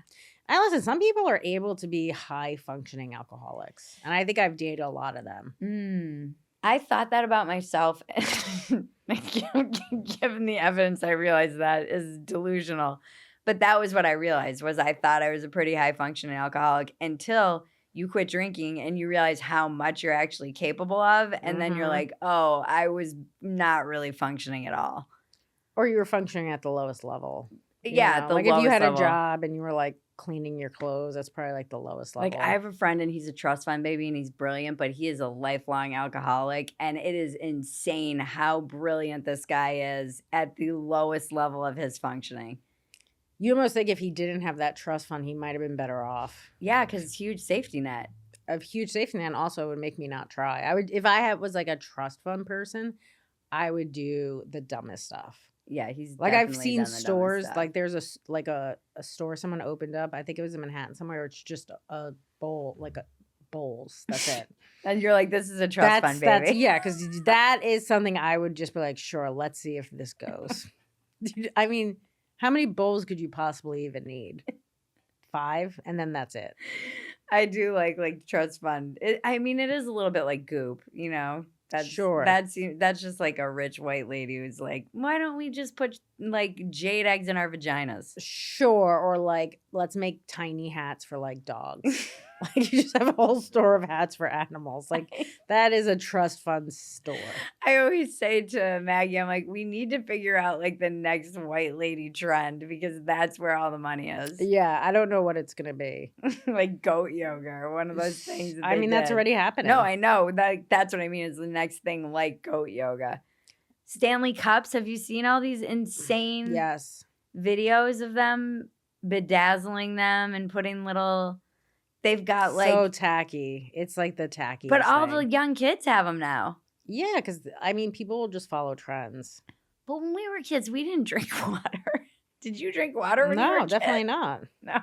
And listen, some people are able to be high functioning alcoholics, and I think I've dated a lot of them. I thought that about myself. Given the evidence, I realized that is delusional. But that was what I realized, was I thought I was a pretty high functioning alcoholic until you quit drinking and you realize how much you're actually capable of. And then you're like, oh, I was not really functioning at all. Or you were functioning at the lowest level. Yeah, like if you had a job and you were like cleaning your clothes, that's probably like the lowest level. Like, I have a friend and he's a trust fund baby and he's brilliant, but he is a lifelong alcoholic, and it is insane how brilliant this guy is at the lowest level of his functioning. You almost think if he didn't have that trust fund, he might have been better off. Yeah, because it's a huge safety net. A huge safety net also would make me not try. I would, if I was like a trust fund person, I would do the dumbest stuff. Yeah, he's like, I've seen stores, like there's a store someone opened up. I think it was in Manhattan somewhere. Where it's just a bowl, like a bowls. That's it. And you're like, this is a trust fund, baby. Yeah, because that is something I would just be like, sure, let's see if this goes. I mean, how many bowls could you possibly even need? 5, and then that's it. I do like trust fund. I mean, it is a little bit like Goop, you know. That's Sure. that's just like a rich white lady who's like, why don't we just put like jade eggs in our vaginas? Sure, or like let's make tiny hats for like dogs. Like you just have a whole store of hats for animals. Like that is a trust fund store. I always say to Maggie, I'm like, we need to figure out like the next white lady trend because that's where all the money is. Yeah, I don't know what it's gonna be. Like goat yoga or one of those things. I mean, that's already happening. No, I know. That's what I mean is the next thing like goat yoga. Stanley Cups. Have you seen all these insane Yes. videos of them bedazzling them and putting little... They've got like... So tacky. It's like the tacky. But all the young kids have them now. Yeah, because I mean, people will just follow trends. But when we were kids, we didn't drink water. Did you drink water when you were a No, kid? definitely not. No.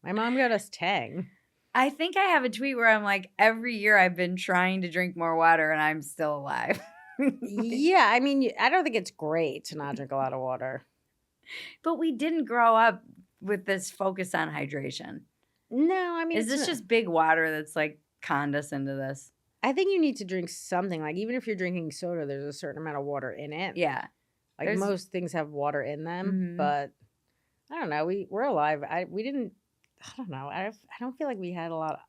My mom got us Tang. I think I have a tweet where I'm like, every year I've been trying to drink more water and I'm still alive. Yeah, I mean, I don't think it's great to not drink a lot of water. But we didn't grow up with this focus on hydration. No, I mean, Is this just big water that's like conned us into this? I think you need to drink something. Like even if you're drinking soda, there's a certain amount of water in it. Yeah. Like most things have water in them, but I don't know. We're alive. We didn't. I don't know. I don't feel like we had a lot.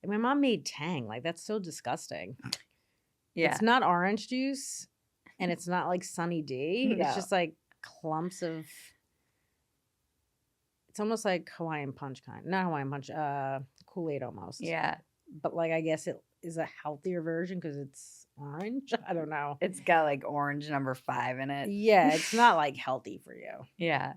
Like my mom made Tang. Like that's so disgusting. Yeah. It's not orange juice, and it's not like Sunny D. No. It's just like clumps of. It's almost like Hawaiian punch kind. Not Hawaiian punch. Kool-Aid almost. Yeah. But like I guess it is a healthier version because it's orange. I don't know. It's got like orange number 5 in it. Yeah, it's not like healthy for you. Yeah.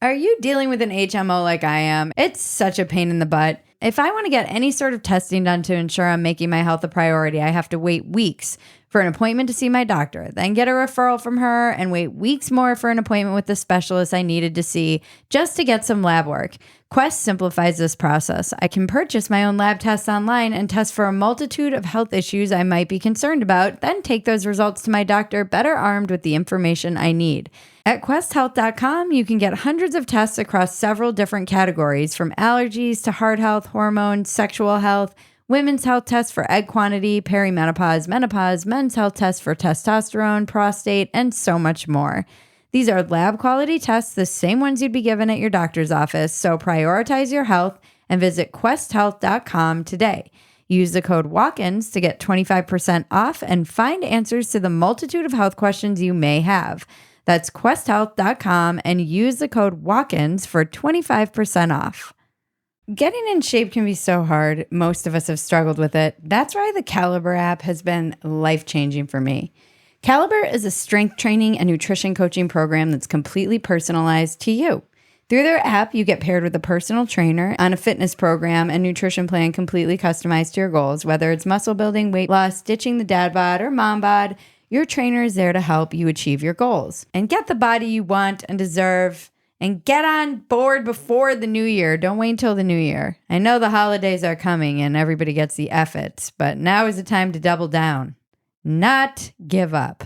Are you dealing with an HMO like I am? It's such a pain in the butt. If I want to get any sort of testing done to ensure I'm making my health a priority, I have to wait weeks for an appointment to see my doctor, then get a referral from her, and wait weeks more for an appointment with the specialist I needed to see just to get some lab work. Quest simplifies this process. I can purchase my own lab tests online and test for a multitude of health issues I might be concerned about, then take those results to my doctor better armed with the information I need. At questhealth.com, you can get hundreds of tests across several different categories, from allergies to heart health, hormones, sexual health, women's health tests for egg quantity, perimenopause, menopause, men's health tests for testosterone, prostate, and so much more. These are lab quality tests, the same ones you'd be given at your doctor's office, so prioritize your health and visit questhealth.com today. Use the code WALK-INS to get 25% off and find answers to the multitude of health questions you may have. That's questhealth.com and use the code WALK-INS for 25% off. Getting in shape can be so hard. Most of us have struggled with it. That's why the Caliber app has been life-changing for me. Caliber is a strength training and nutrition coaching program that's completely personalized to you. Through their app, you get paired with a personal trainer on a fitness program and nutrition plan completely customized to your goals. Whether it's muscle building, weight loss, ditching the dad bod, or mom bod, your trainer is there to help you achieve your goals and get the body you want and deserve. And get on board before the new year. Don't wait until the new year. I know the holidays are coming and everybody gets the efforts, but now is the time to double down, not give up.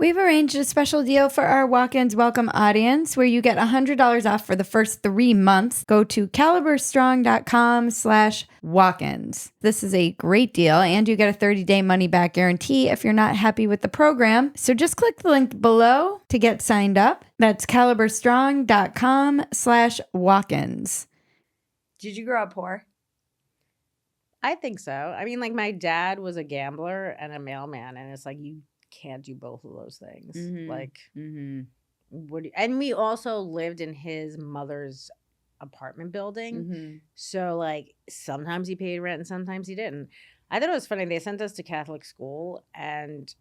We've arranged a special deal for our Walk-Ins Welcome audience where you get $100 off for the first 3 months. Go to caliberstrong.com/walk-ins. This is a great deal, and you get a 30-day money-back guarantee if you're not happy with the program. So just click the link below to get signed up. That's caliberstrong.com/walk-ins. Did you grow up poor? I think so. I mean, like my dad was a gambler and a mailman, and it's like you can't do both of those things. Like, and we also lived in his mother's apartment building. So, like, sometimes he paid rent and sometimes he didn't. I thought it was funny. They sent us to Catholic school, and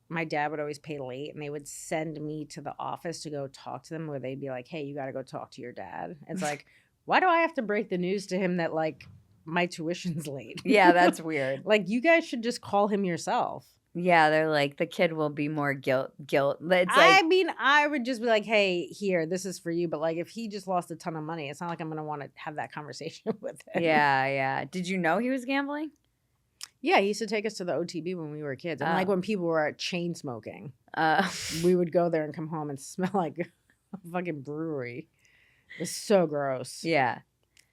my dad would always pay late, and they would send me to the office to go talk to them, where they'd be like, "Hey, you got to go talk to your dad." It's like, why do I have to break the news to him that, like, my tuition's late? Yeah, that's weird. Like, you guys should just call him yourself. Yeah, they're like, the kid will be more guilt. It's like, I mean, I would just be like, hey, here, this is for you. But like, if he just lost a ton of money, it's not like I'm going to want to have that conversation with him. Yeah. Did you know he was gambling? Yeah, he used to take us to the OTB when we were kids. And like when people were chain smoking, we would go there and come home and smell like a fucking brewery. It was so gross. Yeah.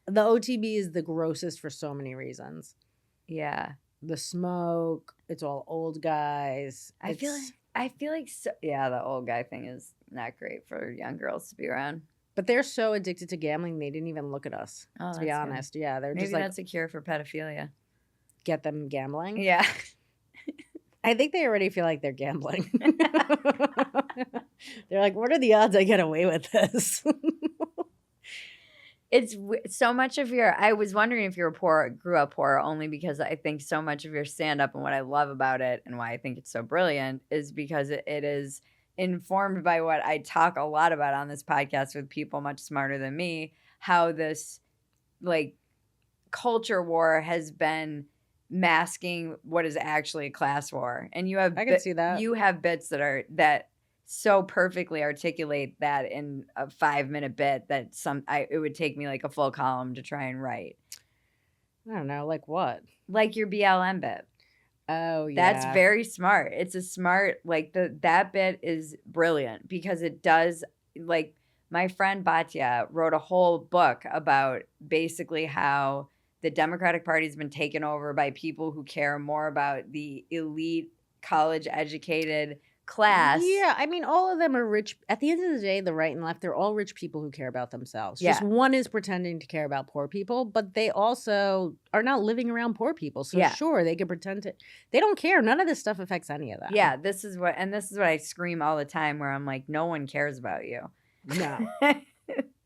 The OTB is the grossest for so many reasons. Yeah. the smoke. It's all old guys. I feel like the old guy thing is not great for young girls to be around. But they're so addicted to gambling, they didn't even look at us. Oh, to be that's honest, good. yeah, they're Maybe just like that's a cure for pedophilia. get them gambling. Yeah. I think they already feel like they're gambling. They're like, what are the odds I get away with this? It's so much of I was wondering if you were poor, grew up poor, only because I think so much of your stand up and what I love about it and why I think it's so brilliant is because it is informed by what I talk a lot about on this podcast with people much smarter than me, how this like culture war has been masking what is actually a class war. And you have I can see that. You have bits that so perfectly articulate that in a 5-minute bit that it would take me like a full column to try and write. I don't know, like what? Like your BLM bit. Oh, yeah. That's very smart. It's a smart, like that bit is brilliant because it does, like my friend Batya wrote a whole book about basically how the Democratic Party has been taken over by people who care more about the elite college educated class. Yeah, I mean, all of them are rich. At the end of the day, the right and left, they're all rich people who care about themselves. Yeah. Just one is pretending to care about poor people, but they also are not living around poor people. So Yeah. sure, they can pretend to. They don't care. None of this stuff affects any of that. Yeah, this is what I scream all the time where I'm like, no one cares about you. No,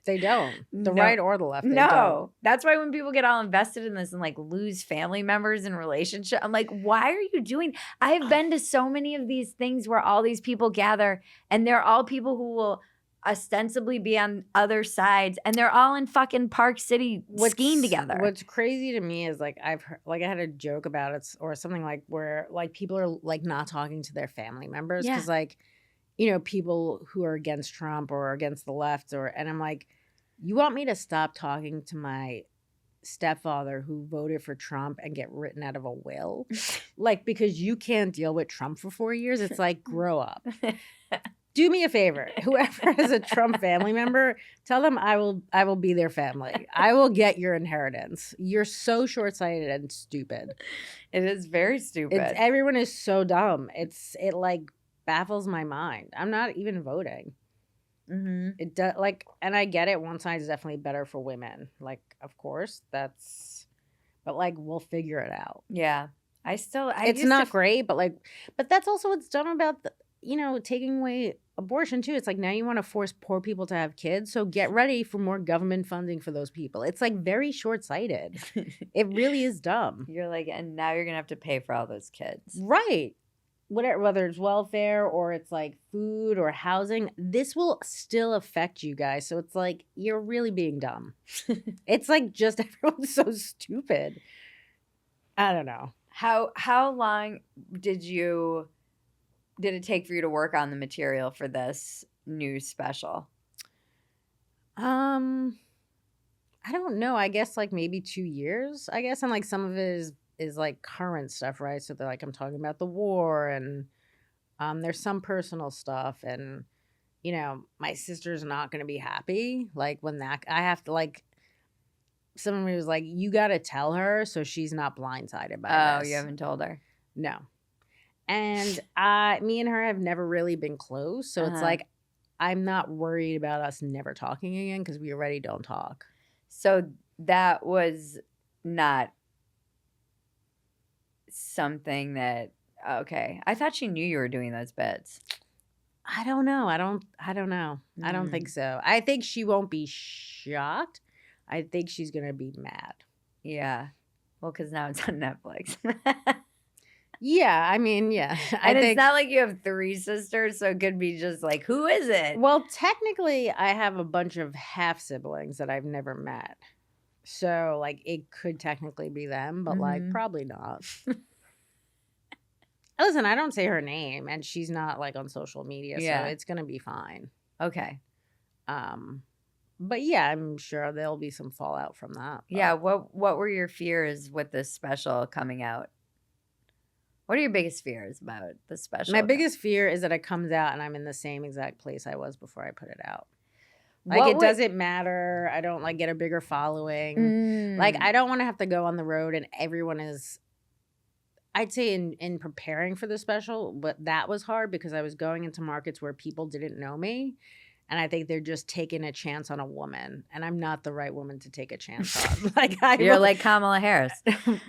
they don't. The No. right or the left. They No, don't. that's why when people get all invested in this and like lose family members in relationship, I'm like, why are you doing? I've been to so many of these things where all these people gather and they're all people who will ostensibly be on other sides and they're all in fucking Park City skiing together. What's crazy to me is like I've heard, like I had a joke about it or something like where like people are like not talking to their family members because like, you know, people who are against Trump or against the left and I'm like, you want me to stop talking to my stepfather who voted for Trump and get written out of a will? Like, because you can't deal with Trump for 4 years? It's like, grow up. Do me a favor. Whoever has a Trump family member, tell them I will be their family. I will get your inheritance. You're so short-sighted and stupid. It is very stupid. Everyone is so dumb. It like baffles my mind. I'm not even voting. Mm-hmm. It does like, and I get it. One side is definitely better for women. Like, of course, but like, we'll figure it out. Yeah, It's not great, but that's also what's dumb about taking away abortion too. It's like now you want to force poor people to have kids, so get ready for more government funding for those people. It's like very short-sighted. It really is dumb. You're like, and now you're gonna have to pay for all those kids, right? Whether it's welfare or it's like food or housing, this will still affect you guys. So it's like you're really being dumb. It's like just everyone's so stupid. I don't know. How long did it take for you to work on the material for this new special? I don't know. I guess like maybe 2 years. I guess, and like some of it is like current stuff, right? So they're like, I'm talking about the war and there's some personal stuff and my sister's not gonna be happy. Like when I have to like someone was like, you gotta tell her so she's not blindsided by this. You haven't told her? No. And me and her have never really been close. So it's like I'm not worried about us never talking again because we already don't talk. So that was not something that okay. I thought she knew you were doing those bits. I don't know. I don't know. I don't think so. I think she won't be shocked. I think she's gonna be mad. Yeah. Well, because now it's on Netflix. Yeah, I mean, yeah. And it's not like you have 3 sisters, so it could be just like, who is it? Well, technically, I have a bunch of half siblings that I've never met. So, like, it could technically be them, but, like, probably not. Listen, I don't say her name, and she's not, like, on social media, so it's going to be fine. Okay. But, yeah, I'm sure there'll be some fallout from that. But. Yeah, what were your fears with this special coming out? What are your biggest fears about the special? My biggest fear is that it comes out and I'm in the same exact place I was before I put it out. Like, doesn't matter. I don't, like, get a bigger following. Like, I don't want to have to go on the road and everyone is I'd say in preparing for the special, but that was hard because I was going into markets where people didn't know me. And I think they're just taking a chance on a woman. And I'm not the right woman to take a chance on. You're like Kamala Harris.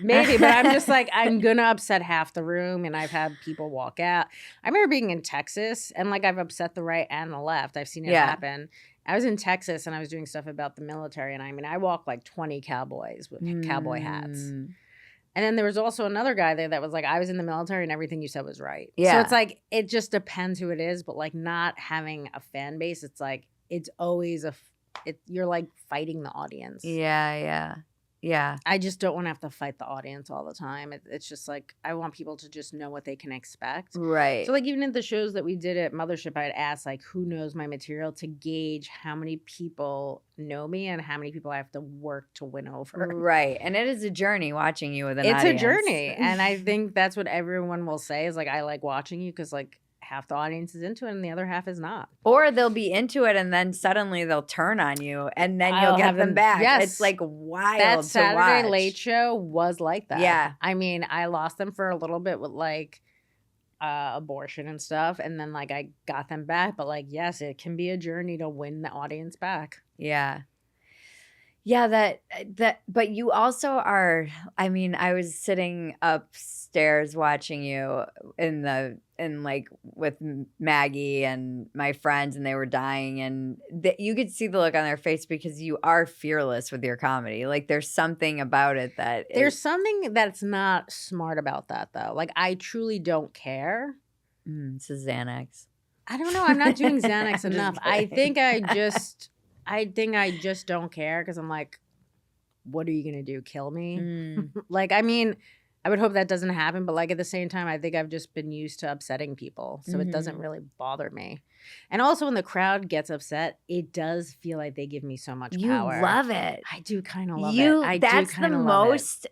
Maybe, but I'm just like, I'm going to upset half the room. And I've had people walk out. I remember being in Texas and like I've upset the right and the left. I've seen it happen. I was in Texas and I was doing stuff about the military. And I mean, I walked like 20 cowboys with cowboy hats. And then there was also another guy there that was like, I was in the military and everything you said was right. Yeah. So it's like, it just depends who it is. But like not having a fan base, it's like, it's always you're like fighting the audience. Yeah. I just don't want to have to fight the audience all the time. It's just like, I want people to just know what they can expect. Right. So like even at the shows that we did at Mothership, I'd ask like, who knows my material to gauge how many people know me and how many people I have to work to win over. Right. And it is a journey watching you with an audience. It's a journey. And I think that's what everyone will say is like, I like watching you because like half the audience is into it and the other half is not. Or they'll be into it and then suddenly they'll turn on you and then you'll get them back. Yes. It's like wild that Saturday to watch. Late Show was like that. Yeah. I mean, I lost them for a little bit with like abortion and stuff. And then like I got them back. But like, yes, it can be a journey to win the audience back. Yeah. Yeah, but you also are, I mean, I was sitting upstairs watching you in like with Maggie and my friends and they were dying and you could see the look on their face because you are fearless with your comedy. Like there's something about it that there's something that's not smart about that though. Like I truly don't care. It's a Xanax. I don't know. I'm not doing Xanax enough. I think I just don't care because I'm like, what are you going to do? Kill me? Like, I mean, I would hope that doesn't happen. But like at the same time, I think I've just been used to upsetting people. So it doesn't really bother me. And also when the crowd gets upset, it does feel like they give me so much power. You love it. I do kind of love it. That's the most.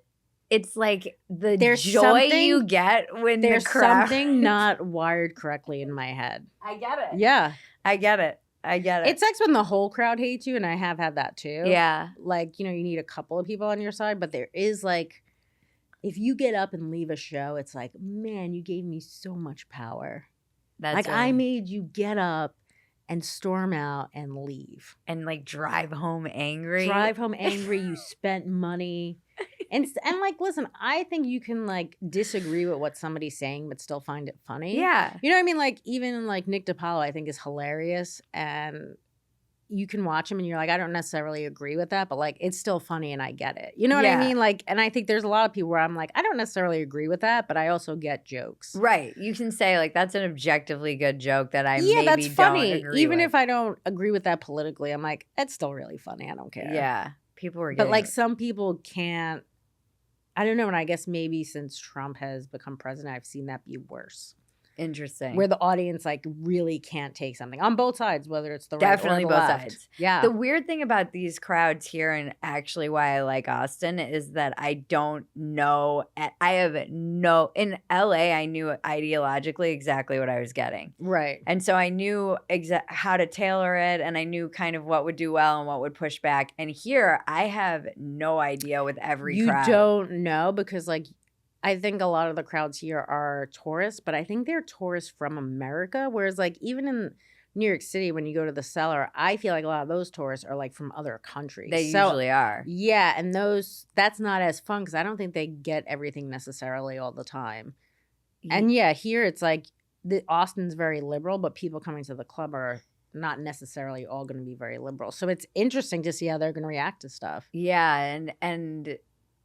It's like there's joy you get when there's the crowd. Something not wired correctly in my head. I get it. Yeah. I get it. It sucks when the whole crowd hates you, and I have had that too. Yeah. Like, you know, you need a couple of people on your side, but there is like, if you get up and leave a show, it's like, man, you gave me so much power. I made you get up and storm out and leave. And like drive home angry. You spent money. And like, listen, I think you can like disagree with what somebody's saying, but still find it funny. Yeah. You know what I mean? Like even like Nick DiPaolo, I think is hilarious. And you can watch him and you're like, I don't necessarily agree with that, but like, it's still funny and I get it. You know what I mean? Like, and I think there's a lot of people where I'm like, I don't necessarily agree with that, but I also get jokes. Right. You can say like, that's an objectively good joke that I that's funny. Don't agree Even with. if I don't agree with that politically, I'm like, that's still really funny. I don't care. Yeah. People were But like some people can't. I don't know, and I guess maybe since Trump has become president, I've seen that be worse. Interesting. Where the audience like really can't take something on both sides, whether it's the Definitely right or the both left. sides. Yeah. The weird thing about these crowds here, and actually why I like Austin, is that I don't know. I have no. In LA, I knew ideologically exactly what I was getting. Right. And so I knew how to tailor it, and I knew kind of what would do well and what would push back. And here, I have no idea with every crowd. You don't know because like. I think a lot of the crowds here are tourists, but I think they're tourists from America. Whereas like even in New York City, when you go to the Cellar, I feel like a lot of those tourists are like from other countries. They usually are. Yeah. And that's not as fun because I don't think they get everything necessarily all the time. And yeah, here it's like Austin's very liberal, but people coming to the club are not necessarily all going to be very liberal. So it's interesting to see how they're going to react to stuff. Yeah. And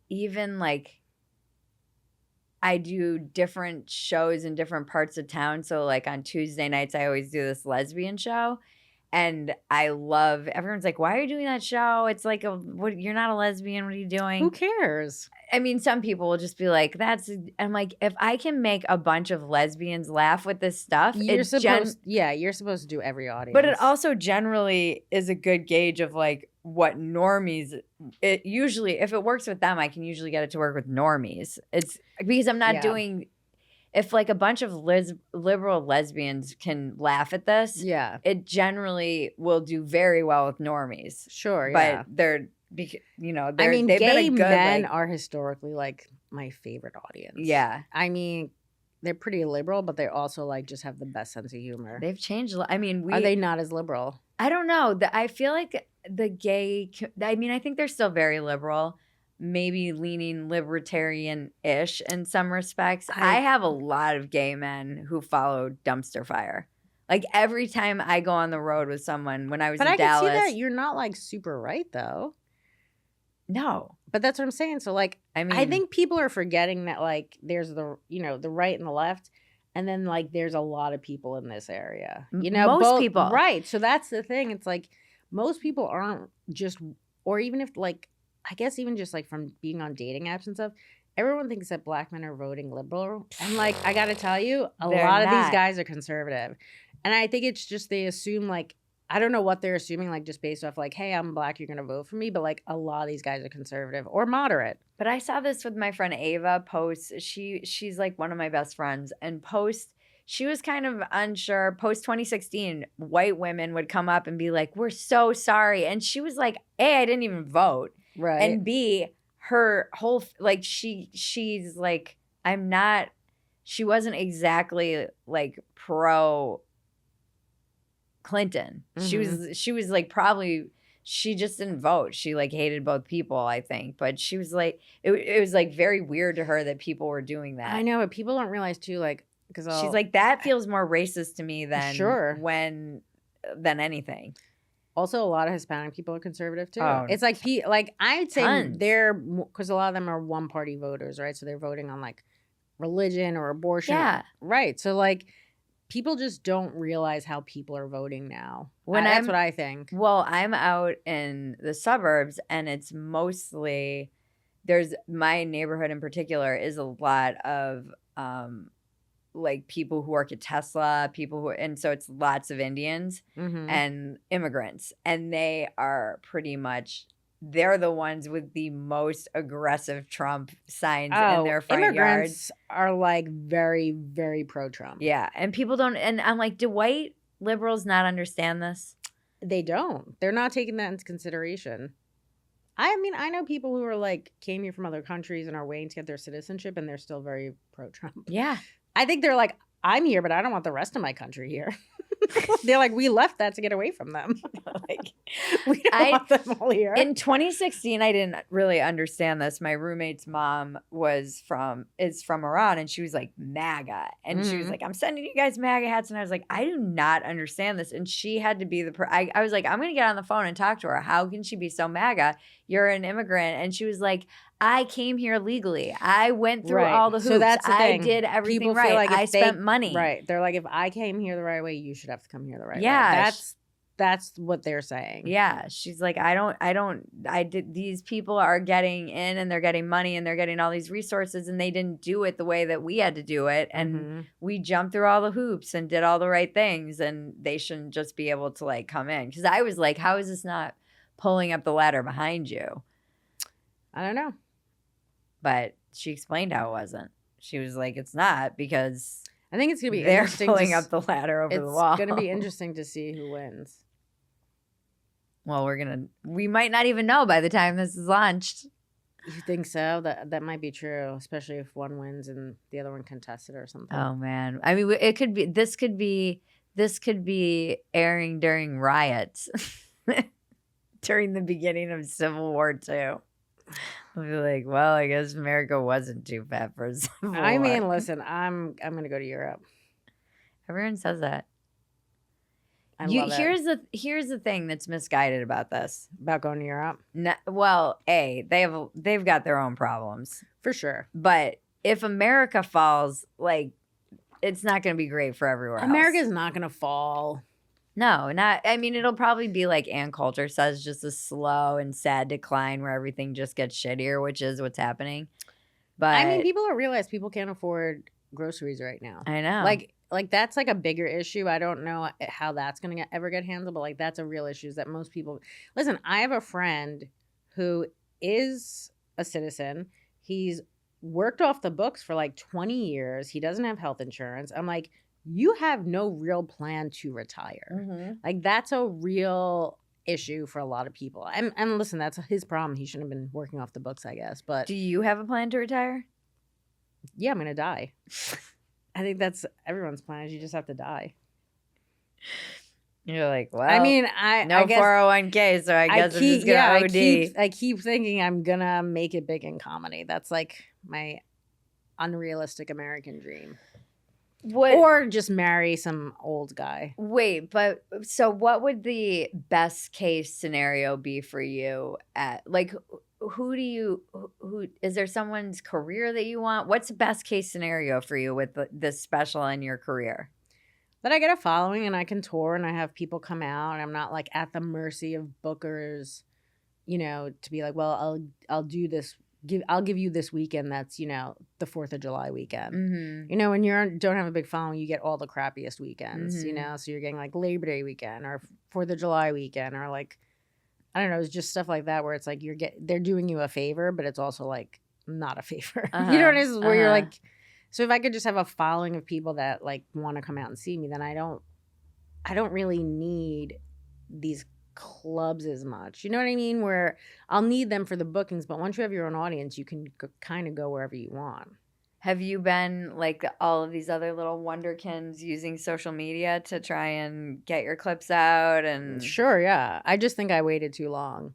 even like, I do different shows in different parts of town. So like on Tuesday nights, I always do this lesbian show. And I love, everyone's like, why are you doing that show? It's like, you're not a lesbian. What are you doing? Who cares? I mean, some people will just be like, I'm like, if I can make a bunch of lesbians laugh with this stuff, you're supposed to do every audience. But it also generally is a good gauge of like what normies, it usually, if it works with them, I can usually get it to work with normies. It's because I'm not doing, if like a bunch of liberal lesbians can laugh at this, it generally will do very well with normies. Sure, but they're because you know, I mean, they've been gay a good, men like, are historically like my favorite audience. yeah. I mean, they're pretty liberal, but they also like just have the best sense of humor. They've changed. I mean, Are they not as liberal? I don't know. I feel like the gay. I mean, I think they're still very liberal, maybe leaning libertarian-ish in some respects. I have a lot of gay men who follow dumpster fire. Like every time I go on the road with someone, when I was in Dallas, can see that you're not like super right though. No, but that's what I'm saying. So like, I mean, I think people are forgetting that like there's the the right and the left, and then like there's a lot of people in this area. You know, most people, right? So that's the thing. It's like most people aren't just, or even if like, I guess even just like from being on dating apps and stuff, everyone thinks that black men are voting liberal, and like I gotta tell you, a lot of these guys are conservative, and I think it's just they assume like. I don't know what they're assuming, like just based off like, hey, I'm black, you're gonna vote for me, but like a lot of these guys are conservative or moderate. But I saw this with my friend Ava post. She's like one of my best friends, and she was kind of unsure. Post 2016, white women would come up and be like, "We're so sorry," and she was like, "A, I didn't even vote," right, and B, her whole like she's like, I'm not. She wasn't exactly like pro Clinton. Mm-hmm. She was like probably she just didn't vote. She like hated both people, I think. But she was like it was like very weird to her that people were doing that. I know, but people don't realize too, like because she's like that feels more racist to me than than anything. Also, a lot of Hispanic people are conservative too. Oh, it's like I'd say tons. they're because a lot of them are one party voters, right? So they're voting on like religion or abortion, right? So like. People just don't realize how people are voting now. That's what I think. Well, I'm out in the suburbs, and it's mostly there's my neighborhood in particular is a lot of like people who work at Tesla, and so it's lots of Indians and immigrants, and they are pretty much. They're the ones with the most aggressive Trump signs in their front immigrants yards. Are like very, very pro-Trump. Yeah, and people don't. And I'm like, do white liberals not understand this? They don't. They're not taking that into consideration. I mean, I know people who are like came here from other countries and are waiting to get their citizenship, and they're still very pro-Trump. Yeah, I think they're like, I'm here, but I don't want the rest of my country here. They're like, we left that to get away from them. Like, we don't want them all here. In 2016, I didn't really understand this. My roommate's mom is from Iran, and she was like MAGA, and she was like, "I'm sending you guys MAGA hats," and I was like, "I do not understand this." And she had to be I was like, "I'm gonna get on the phone and talk to her. How can she be so MAGA? You're an immigrant," and she was like. I came here legally. I went through all the hoops. So that's the thing. I did everything people right. Like I spent money. Right. They're like, if I came here the right way, you should have to come here the right way. That's what they're saying. Yeah. She's like, these people are getting in and they're getting money and they're getting all these resources and they didn't do it the way that we had to do it. And we jumped through all the hoops and did all the right things and they shouldn't just be able to like come in. Because I was like, how is this not pulling up the ladder behind you? I don't know. But she explained how it wasn't. She was like, it's not because I think it's going to be they're pulling up the ladder over the wall. It's going to be interesting to see who wins. Well, we might not even know by the time this is launched. You think so? That might be true, especially if one wins and the other one contests it or something. Oh man. I mean, this could be airing during riots. During the beginning of Civil War too. I'll be like, well, I guess America wasn't too bad for a Civil War. I mean, listen, I'm gonna go to Europe. Everyone says that. I love it. Here's the thing that's misguided about this. About going to Europe? Well, they've got their own problems. For sure. But if America falls, like it's not gonna be great for everywhere else. America's not gonna fall. No, I mean, it'll probably be like Ann Coulter says, just a slow and sad decline where everything just gets shittier, which is what's happening. But I mean, people don't realize people can't afford groceries right now. I know. Like that's like a bigger issue. I don't know how that's going to ever get handled, but like that's a real issue is that most people – listen, I have a friend who is a citizen. He's worked off the books for like 20 years. He doesn't have health insurance. I'm like – you have no real plan to retire. Like that's a real issue for a lot of people. And listen, that's his problem. He shouldn't have been working off the books, I guess. But Do you have a plan to retire? yeah, I'm gonna die. I think that's everyone's plan. Is you just have to die. You're like, well, I mean, no I guess 401k, so I guess I'm just gonna OD. I keep thinking I'm gonna make it big in comedy. That's like my unrealistic American dream. What? Or just marry some old guy. Wait, but so what would the best case scenario be for you? Who is there someone's career that you want? What's the best case scenario for you with this special in your career? That I get a following and I can tour and I have people come out and I'm not like at the mercy of bookers, you know, to be like, well, I'll do this. I'll give you this weekend that's, you know, the 4th of July weekend. Mm-hmm. You know, when you don't have a big following, you get all the crappiest weekends, Mm-hmm. you know? So you're getting like Labor Day weekend or 4th of July weekend or like, I don't know, it's just stuff like that where it's like they're doing you a favor, but it's also like not a favor. Uh-huh. You know what it is? Where you're Uh-huh. like, so if I could just have a following of people that like want to come out and see me, then I don't really need these clubs as much. You know what I mean? Where I'll need them for the bookings, but once you have your own audience, you can kind of go wherever you want. Have you been like all of these other little wonderkins using social media to try and get your clips out? And Sure, yeah. I just think I waited too long.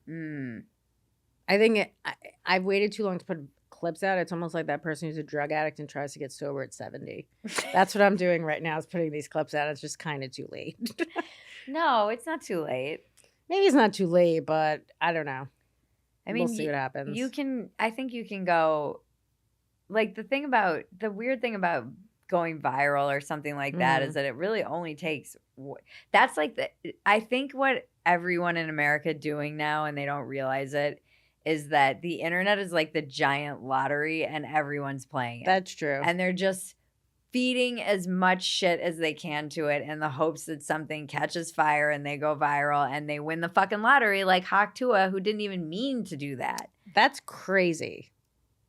I think I've waited too long to put clips out. It's almost like that person who's a drug addict and tries to get sober at 70. That's what I'm doing right now, is putting these clips out. It's just kind of too late. No, it's not too late. Maybe it's not too late, but I don't know. I mean, we'll see what happens. I think you can go, like the weird thing about going viral or something like that is that it really only takes, that's like I think what everyone in America doing now, and they don't realize it, is that the internet is like the giant lottery and everyone's playing it. That's true. And they're just feeding as much shit as they can to it in the hopes that something catches fire and they go viral and they win the fucking lottery, like Hawk Tuah, who didn't even mean to do that. That's crazy.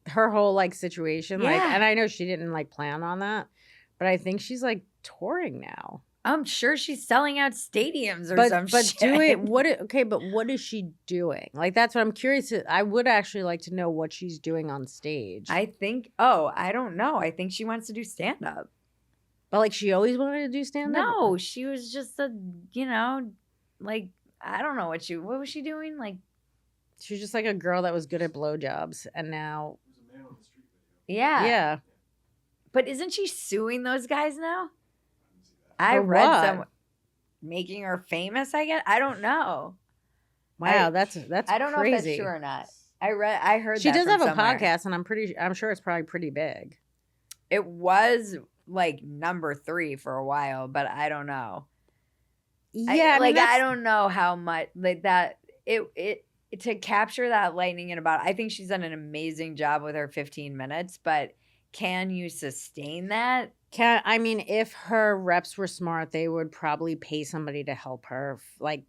Her whole like situation, like, Yeah. and I know she didn't like plan on that, but I think she's like touring now. I'm sure she's selling out stadiums or some shit. But what is she doing? Like, that's what I'm curious. I would actually like to know what she's doing on stage. I don't know. I think she wants to do stand up. But like, she always wanted to do stand up. No, she was just like, I don't know what was she doing? Like, she was just like a girl that was good at blowjobs, and now, yeah. yeah. But isn't she suing those guys now? I For read what? some making her famous, I guess. I don't know. Wow, that's I don't know if crazy. that's true or not. I heard She that does from have a somewhere. podcast, and I'm sure it's probably pretty big. It was like number 3 for a while, but I don't know. Yeah, I don't know how much like that it to capture that lightning in about. I think she's done an amazing job with her 15 minutes, but can you sustain that? If her reps were smart, they would probably pay somebody to help her, like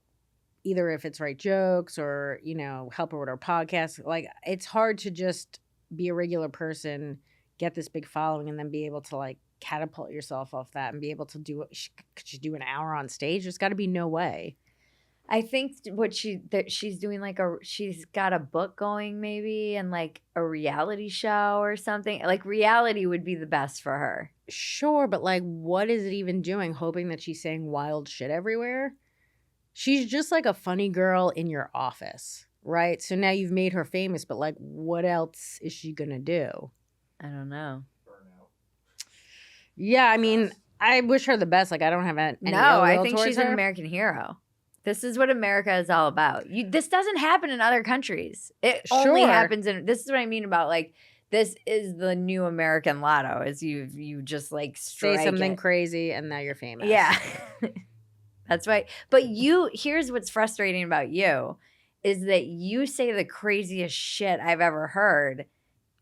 either if it's write jokes or, you know, help her with her podcast. Like, it's hard to just be a regular person, get this big following, and then be able to like catapult yourself off that and be able to do could she do an hour on stage? There's got to be no way. I think she's doing she's got a book going maybe and like a reality show or something. Like reality would be the best for her. Sure, but like, what is it even doing? Hoping that she's saying wild shit everywhere? She's just like a funny girl in your office, right? So now you've made her famous, but like, what else is she gonna do? I don't know. Yeah, I mean, I wish her the best. Like, I don't have any No, ill I will think towards she's her. an American hero. This is what America is all about. This doesn't happen in other countries. It only Sure. happens in. This is what I mean about like. This is the new American lotto. Is you just like strike Say something it. crazy and now you're famous. Yeah, that's right. But here's what's frustrating about you, is that you say the craziest shit I've ever heard,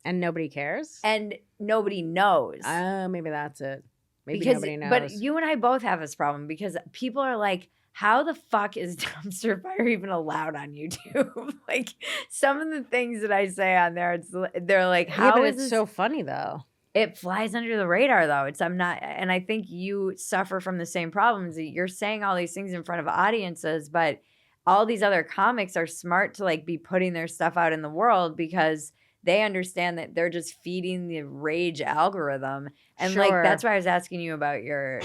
And nobody cares? and nobody knows. Oh, maybe that's it. Maybe Because, nobody knows. but you and I both have this problem because people are like, how the fuck is dumpster fire even allowed on YouTube? Like some of the things that I say on there, they're like, yeah, how but is it's this? so funny though. It flies under the radar though. And I think you suffer from the same problems. You're saying all these things in front of audiences, but all these other comics are smart to like be putting their stuff out in the world because they understand that they're just feeding the rage algorithm. And like Sure. that's why I was asking you about your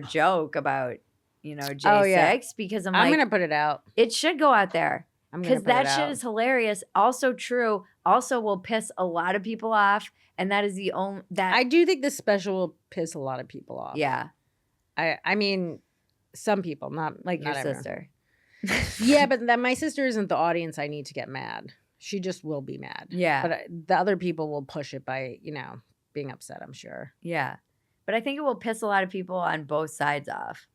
joke about, you know, J6 Oh, yeah. because I'm I'm like, gonna put it out. it should go out there. I'm gonna Because put that it shit out. is hilarious. Also true. Also will piss a lot of people off. And that is the only that I do think this special will piss a lot of people off. yeah, I mean, some people, not like not your everyone. sister. Yeah, but that my sister isn't the audience I need to get mad. She just will be mad. Yeah. But the other people will push it by, you know, being upset, I'm sure. Yeah. But I think it will piss a lot of people on both sides off.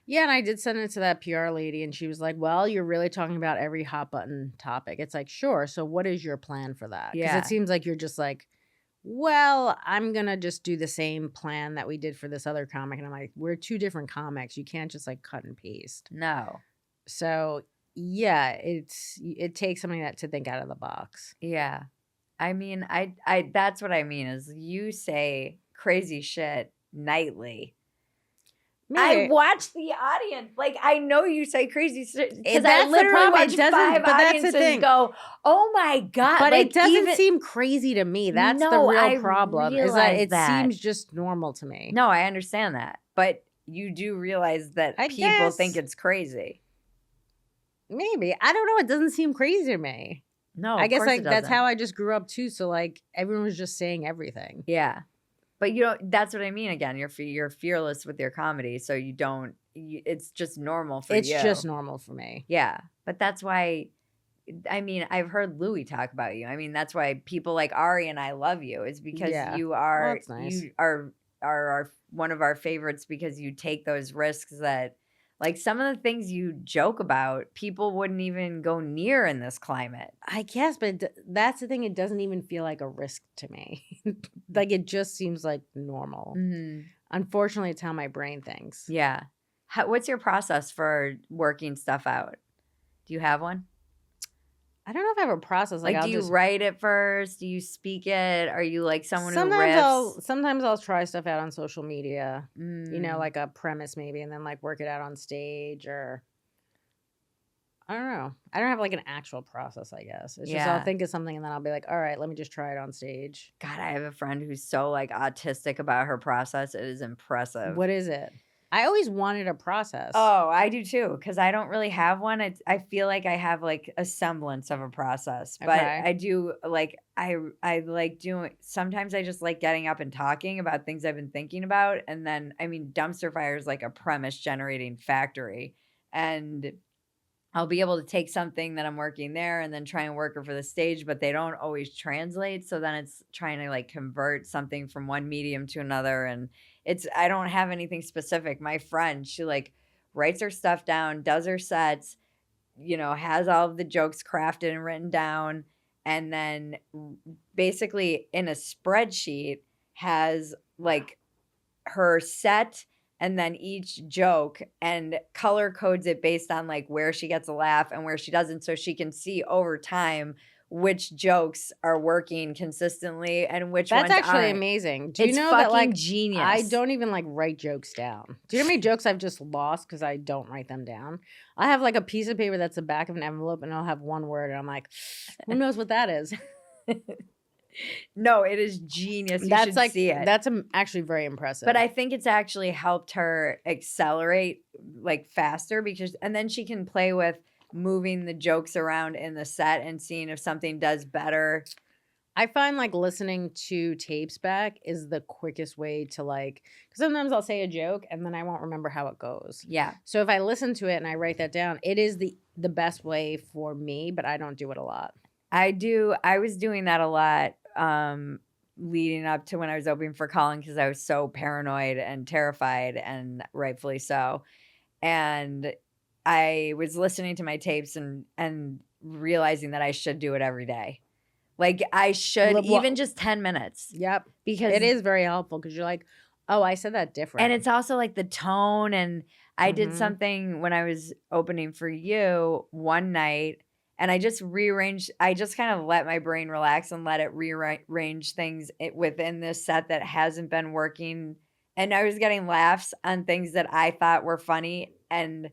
Yeah, and I did send it to that PR lady, and she was like, well, you're really talking about every hot button topic. It's like, sure. So what is your plan for that? Because Yeah. it seems like you're just like, well, I'm going to just do the same plan that we did for this other comic. And I'm like, we're two different comics. You can't just like cut and paste. No. So yeah, it takes something to think out of the box. Yeah. I mean, I that's what I mean is you say crazy shit nightly. I watch the audience. Like, I know you say crazy shit because I That's the literally problem. watch It doesn't- 5 but that's the audiences thing. go, oh my God. But like, it doesn't even, seem crazy to me. That's the No, real I problem. Is that realize it that. seems just normal to me. No, I understand that. But you do realize that I people guess. think it's crazy. Maybe. I don't know. It doesn't seem crazy to me. No, I of guess course like it that's doesn't. how I just grew up too. So like everyone was just saying everything. Yeah. But you know, that's what I mean again. You're fearless with your comedy, so you don't it's just normal for you. It's just normal for me. Yeah. But that's why I mean, I've heard Louis talk about you. I mean, that's why people like Ari and I love you. Is because Yeah. you Well, are that's nice. you are our one of our favorites because you take those risks that like some of the things you joke about, people wouldn't even go near in this climate. I guess, but that's the thing. It doesn't even feel like a risk to me. Like it just seems like normal. Mm-hmm. Unfortunately, it's how my brain thinks. Yeah. What's your process for working stuff out? Do you have one? I don't know if I have a process. Like, Like, I'll do you just write it first? Do you speak it? Are you like someone who riffs? sometimes I'll try stuff out on social media. You Mm. know, like a premise maybe, and then like work it out on stage, or I don't know. I don't have like an actual process. I guess it's just Yeah. I'll think of something and then I'll be like, all right, let me just try it on stage. God, I have a friend who's so like autistic about her process. It is impressive. What is it? I always wanted a process. Oh, I do too, because I don't really have one. I feel like I have like a semblance of a process, but Okay. I do like I like doing. Sometimes I just like getting up and talking about things I've been thinking about, and then I mean, Dumpster Fire is like a premise generating factory, and I'll be able to take something that I'm working there and then try and work it for the stage, but they don't always translate. So then it's trying to like convert something from one medium to another. And I don't have anything specific. My friend, she like writes her stuff down, does her sets, you know, has all of the jokes crafted and written down. And then basically in a spreadsheet has like her set and then each joke and color codes it based on like where she gets a laugh and where she doesn't, so she can see over time which jokes are working consistently and which That's ones actually aren't. amazing. Do you It's know fucking that like genius. I don't even like write jokes down. Do you know how many jokes I've just lost because I don't write them down? I have like a piece of paper that's the back of an envelope and I'll have one word and I'm like, who knows what that is? No, it is genius. You That's should like see it. that's actually very impressive. But I think it's actually helped her accelerate like faster because, and then she can play with moving the jokes around in the set and seeing if something does better. I find like listening to tapes back is the quickest way to like, because sometimes I'll say a joke and then I won't remember how it goes. Yeah. So if I listen to it and I write that down, it is the best way for me, but I don't do it a lot. I was doing that a lot leading up to when I was opening for Colin because I was so paranoid and terrified, and rightfully so. And I was listening to my tapes and realizing that I should do it every day. Like I should, even just 10 minutes. Yep. Because it is very helpful because you're like, oh, I said that different. And it's also like the tone. And I did Mhm. something when I was opening for you one night and I just rearranged. I just kind of let my brain relax and let it rearrange things within this set that hasn't been working. And I was getting laughs on things that I thought were funny. And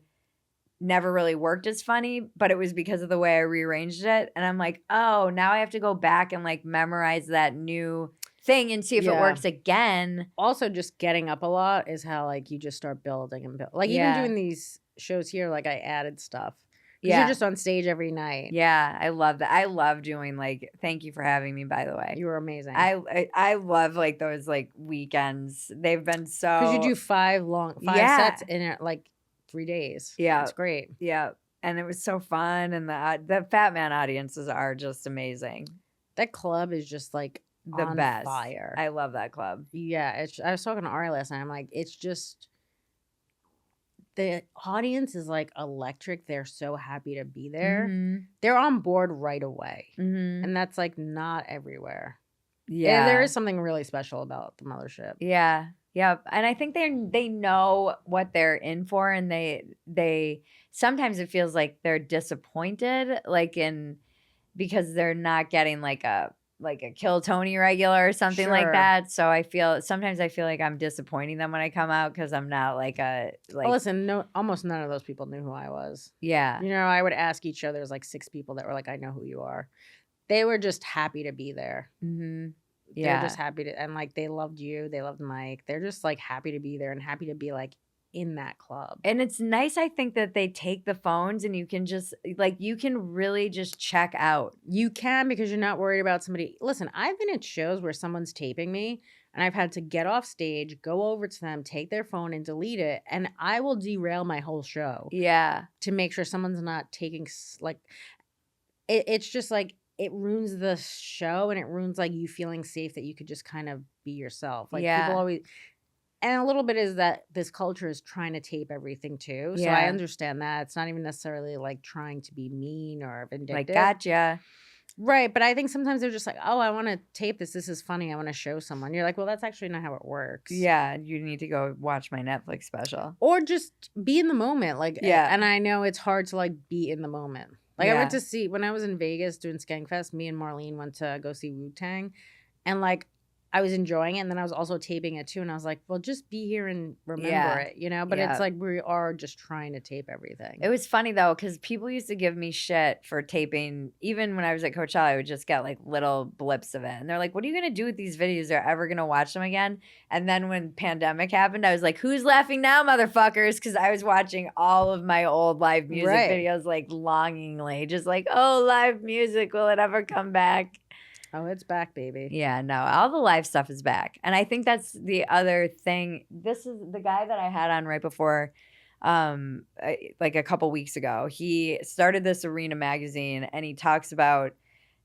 never really worked as funny, but it was because of the way I rearranged it. And I'm like, oh, now I have to go back and like memorize that new thing and see if it Yeah. works again. Also, just getting up a lot is how like you just start building and build. Like even Yeah. doing these shows here, like I added stuff. Because Yeah. you're just on stage every night. Yeah, I love that. I love doing like, thank you for having me, by the way. You were amazing. I love like those like weekends. They've been so, Because you do 5 Yeah. sets in like 3 days. Yeah. It's great. yeah. And it was so fun. And the Fat Man audiences are just amazing. That club is just like The on best. fire. I love that club. Yeah, I was talking to Ari last night. I'm like, it's just the audience is like electric. They're so happy to be there. Mhm. They're on board right away, Mhm. and that's like not everywhere. Yeah. There is something really special about the mothership. Yeah. Yep. And I think they know what they're in for, and they sometimes it feels like they're disappointed, like because they're not getting like a Kill Tony regular or something like Sure. that. So sometimes I feel like I'm disappointing them when I come out because I'm not like Well, listen, almost none of those people knew who I was. yeah. You know, I would ask each other. There's like 6 people that were like, "I know who you are." They were just happy to be there. Mm-hmm. They're Yeah. just happy to, and like they loved you. They loved Mike. They're just like happy to be there and happy to be like in that club. And it's nice, I think, that they take the phones and you can just you can really just check out. You can, because you're not worried about somebody. Listen, I've been at shows where someone's taping me and I've had to get off stage, go over to them, take their phone and delete it. And I will derail my whole show Yeah. to make sure someone's not taking it's just like it ruins the show, and it ruins like you feeling safe that you could just kind of be yourself. Like Yeah. people always, and a little bit is that this culture is trying to tape everything too. So Yeah. I understand that. It's not even necessarily like trying to be mean or vindictive. Like, gotcha. Right. But I think sometimes they're just like, oh, I want to tape this. This is funny. I want to show someone. You're like, well, that's actually not how it works. Yeah. You need to go watch my Netflix special. Or just be in the moment. Like, Yeah. And I know it's hard to like be in the moment. Like I Yeah. went to see, when I was in Vegas doing Skankfest, me and Marlene went to go see Wu-Tang. And like, I was enjoying it, and then I was also taping it too, and I was like, well, just be here and remember Yeah. it, you know? But Yeah. it's like we are just trying to tape everything. It was funny though, because people used to give me shit for taping. Even when I was at Coachella, I would just get like little blips of it. And they're like, what are you going to do with these videos? Are ever going to watch them again? And then when pandemic happened, I was like, who's laughing now, motherfuckers? Because I was watching all of my old live music Right. videos like longingly. Just like, oh, live music, will it ever come back? Oh, it's back, baby. Yeah, no, all the live stuff is back. And I think that's the other thing. This is the guy that I had on right before, like a couple weeks ago. He started this Arena magazine, and he talks about,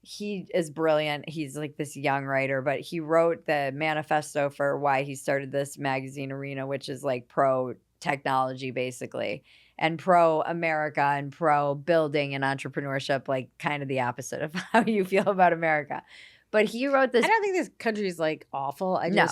he is brilliant. He's like this young writer, but he wrote the manifesto for why he started this magazine, Arena, which is like pro technology basically, and pro America and pro building and entrepreneurship, like kind of the opposite of how you feel about America. But he wrote this. I don't think this country is like awful. I No.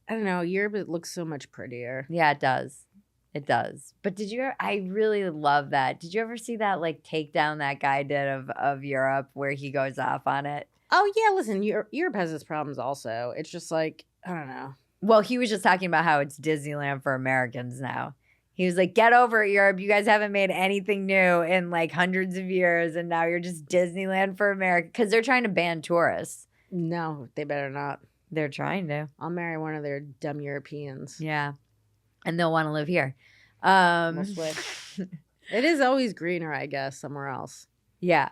don't know. Europe looks so much prettier. Yeah, it does. It does. But I really love that. Did you ever see that like takedown that guy did of Europe where he goes off on it? Oh, yeah. Listen, Europe has its problems also. It's just like, I don't know. Well, he was just talking about how it's Disneyland for Americans now. He was like, get over it, Europe. You guys haven't made anything new in like hundreds of years, and now you're just Disneyland for America. Because they're trying to ban tourists. No, they better not. They're trying to. I'll marry one of their dumb Europeans. Yeah. And they'll want to live here. We'll switch. It is always greener, I guess, somewhere else. Yeah.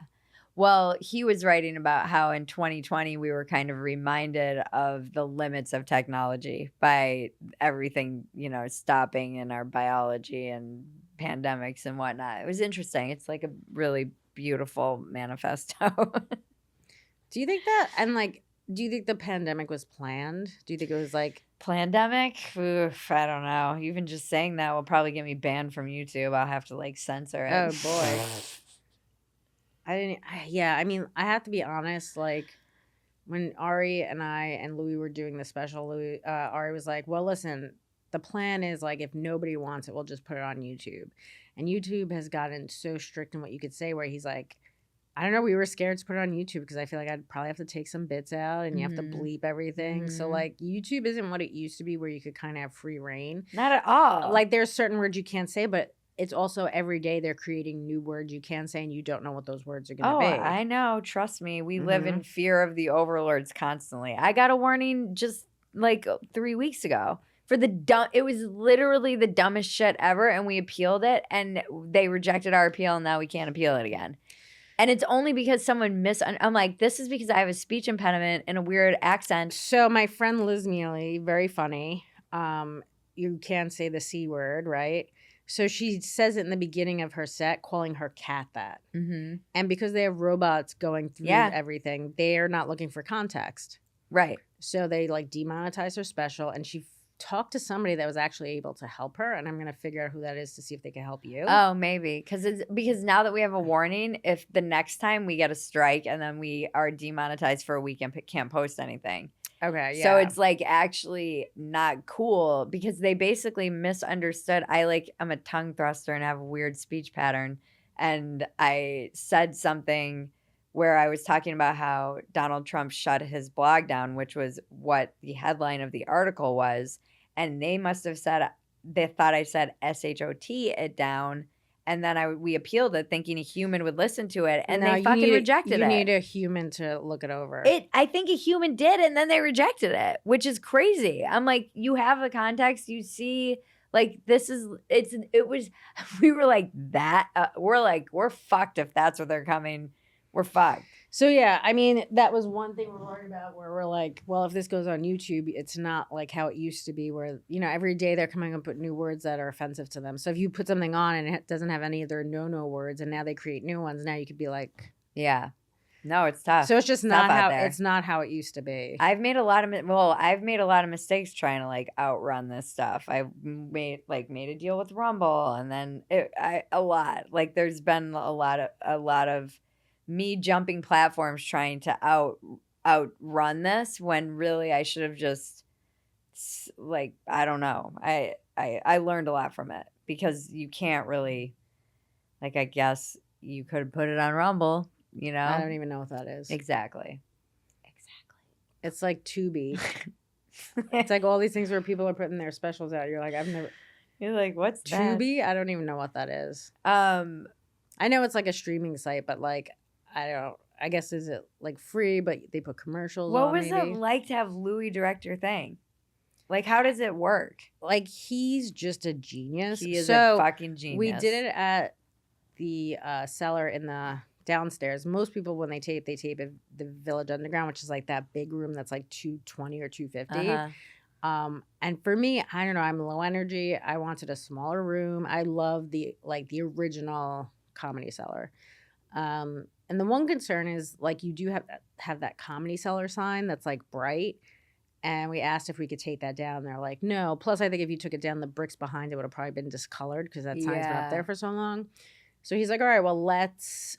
Well, he was writing about how in 2020 we were kind of reminded of the limits of technology by everything, stopping in our biology and pandemics and whatnot. It was interesting. It's like a really beautiful manifesto. Do you think that, and like, do you think the pandemic was planned? Do you think it was like Pandemic? Oof, I don't know. Even just saying that will probably get me banned from YouTube. I'll have to like censor it. oh boy. I mean, I have to be honest, like when Ari and I and Louis were doing the special, Ari was like, well, listen, the plan is like, if nobody wants it, we'll just put it on YouTube. And YouTube has gotten so strict in what you could say, where he's like, I don't know, we were scared to put it on YouTube because I feel like I'd probably have to take some bits out and you have to bleep everything. So Mhm. like YouTube isn't what it used to be, where you could kind of have free reign. Not at all. Like there's certain words you can't say, but it's also every day they're creating new words you can say, and you don't know what those words are going to Oh, be. I know. Trust me. We live in Mhm. fear of the overlords constantly. I got a warning just like 3 weeks ago for the dumb. It was literally the dumbest shit ever. And we appealed it and they rejected our appeal. And now we can't appeal it again. And it's only because someone I'm like, this is because I have a speech impediment and a weird accent. So my friend Liz Mealy, very funny. You can say the C word, right? So she says it in the beginning of her set, calling her cat that. Mm-hmm. And because they have robots going through everything, they are not looking for context. Right. So they like demonetize her special, and she talked to somebody that was actually able to help her, and I'm going to figure out who that is to see if they can help you. Oh, maybe. Because now that we have a warning, if the next time we get a strike and then we are demonetized for a week and can't post anything. Okay, yeah. So it's like actually not cool because they basically misunderstood. I'm a tongue thruster and have a weird speech pattern. And I said something where I was talking about how Donald Trump shut his blog down, which was what the headline of the article was. And they must have said, they thought I said SHOT it down. And then we appealed it thinking a human would listen to it. And they fucking rejected it. You need a human to look it over. I think a human did. And then they rejected it, which is crazy. I'm like, you have the context. You see, like, we were like that. We're fucked if that's what they're coming. We're fucked. So, yeah, I mean, that was one thing we're worried about where we're like, well, if this goes on YouTube, it's not like how it used to be where, every day they're coming up with new words that are offensive to them. So if you put something on and it doesn't have any of their no words and now they create new ones, now you could be like. Yeah. No, it's tough. So it's just not how it used to be. I've made a lot of mistakes trying to like outrun this stuff. I've made a deal with Rumble and then a lot. Like there's been a lot of me jumping platforms trying to outrun this when really I should have just I don't know. I learned a lot from it because you can't really I guess you could put it on Rumble, I don't even know what that is. Exactly. It's like Tubi. It's like all these things where people are putting their specials out. You're like, what's Tubi? That? I don't even know what that is. I know it's like a streaming site, but like I guess is it like free, but they put commercials on. What was it like to have Louis direct your thing? Like, how does it work? Like, he's just a genius. He is a fucking genius. We did it at the cellar in the downstairs. Most people, when they tape at the Village Underground, which is like that big room that's like 220 or 250. Uh-huh. And for me, I don't know, I'm low energy. I wanted a smaller room. I love the original Comedy Cellar. And the one concern is like you do have that Comedy Cellar sign that's like bright. And we asked if we could take that down. They're like, no. Plus, I think if you took it down, the bricks behind it would have probably been discolored because that sign's been up there for so long. So he's like, all right, well, let's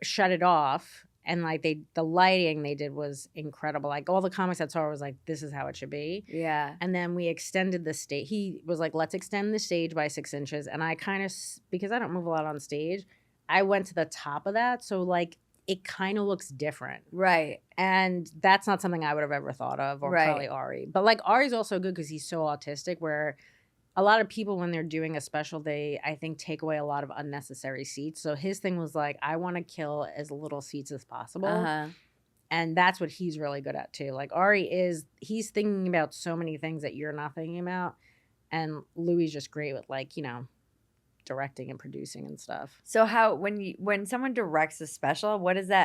shut it off. And like the lighting they did was incredible. Like all the comics I saw was like, this is how it should be. Yeah. And then we extended the stage. He was like, let's extend the stage by 6 inches. And I kind of, because I don't move a lot on stage, I went to the top of that. So like it kind of looks different. Right. And that's not something I would have ever thought of, or probably Ari. But like Ari's also good because he's so autistic where a lot of people when they're doing a special, they, I think, take away a lot of unnecessary seats. So his thing was like, I want to kill as little seats as possible. Uh-huh. And that's what he's really good at too. Like he's thinking about so many things that you're not thinking about. And Louis is just great with like, directing and producing and stuff. So when someone directs a special,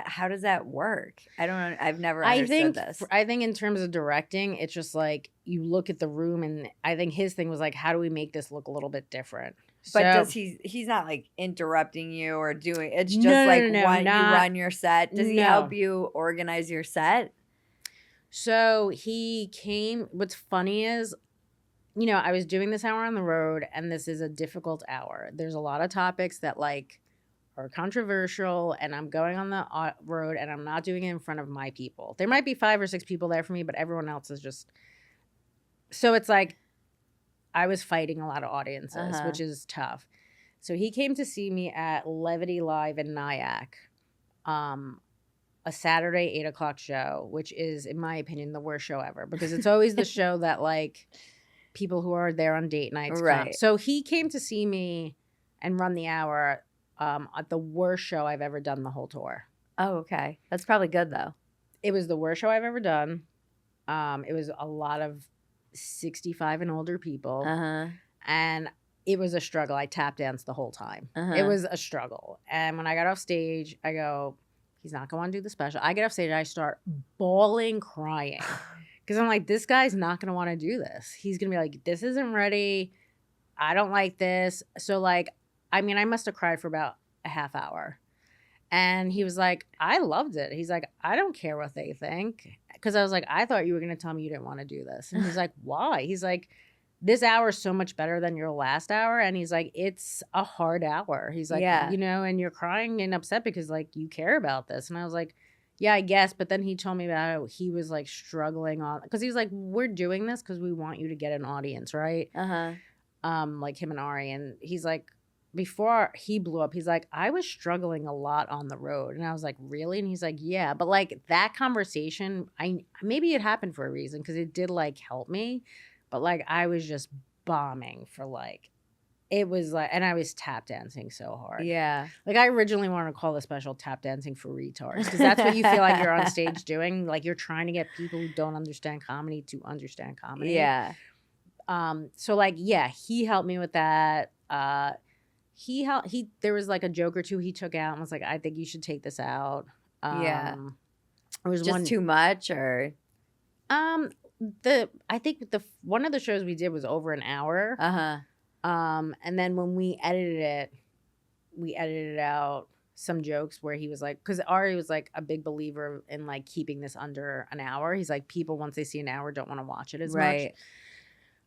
how does that work? I've never understood this. I think in terms of directing, it's just like you look at the room and I think his thing was like, how do we make this look a little bit different? But he's not like interrupting you or doing, it's just you run your set. Does he help you organize your set? So he came, what's funny is, I was doing this hour on the road, and this is a difficult hour. There's a lot of topics that, like, are controversial, and I'm going on the road, and I'm not doing it in front of my people. There might be 5 or 6 people there for me, but everyone else is just... So it's like I was fighting a lot of audiences, which is tough. So he came to see me at Levity Live in Nyack, a Saturday 8 o'clock show, which is, in my opinion, the worst show ever, because it's always the show that, like... people who are there on date nights. Right. So he came to see me and run the hour at the worst show I've ever done the whole tour. Oh, okay. That's probably good though. It was the worst show I've ever done. It was a lot of 65 and older people. And it was a struggle. I tap danced the whole time. It was a struggle. And when I got off stage, I go, he's not going to do the special. I get off stage, I start bawling, crying. Because I'm like, this guy's not going to want to do this. He's going to be like, this isn't ready. I don't like this. So like, I mean, I must have cried for about a half hour. And he was like, I loved it. He's like, I don't care what they think. Because I was like, I thought you were going to tell me you didn't want to do this. And he's like, why? He's like, this hour is so much better than your last hour. And he's like, it's a hard hour. He's like, you know, and you're crying and upset because like you care about this. And I was like, yeah, I guess. But then he told me about how he was like struggling on, because he was like, we're doing this because we want you to get an audience, right? Like him and Ari. And he's like, before he blew up, he's like, I was struggling a lot on the road. And I was like, really? And he's like, yeah. But like that conversation, maybe it happened for a reason because it did like help me. But like I was just bombing for like, it was like, and I was tap dancing so hard. Yeah. Like I originally wanted to call the special tap dancing for retards because that's what you feel like you're on stage doing. Like you're trying to get people who don't understand comedy to understand comedy. Yeah. So like, yeah, he helped me with that. There was like a joke or two he took out and was like, I think you should take this out. Yeah. It was just too much or? I think one of the shows we did was over an hour. And then when we edited it out some jokes where he was like, because Ari was like a big believer in like keeping this under an hour. He's like, people once they see an hour don't want to watch it as much.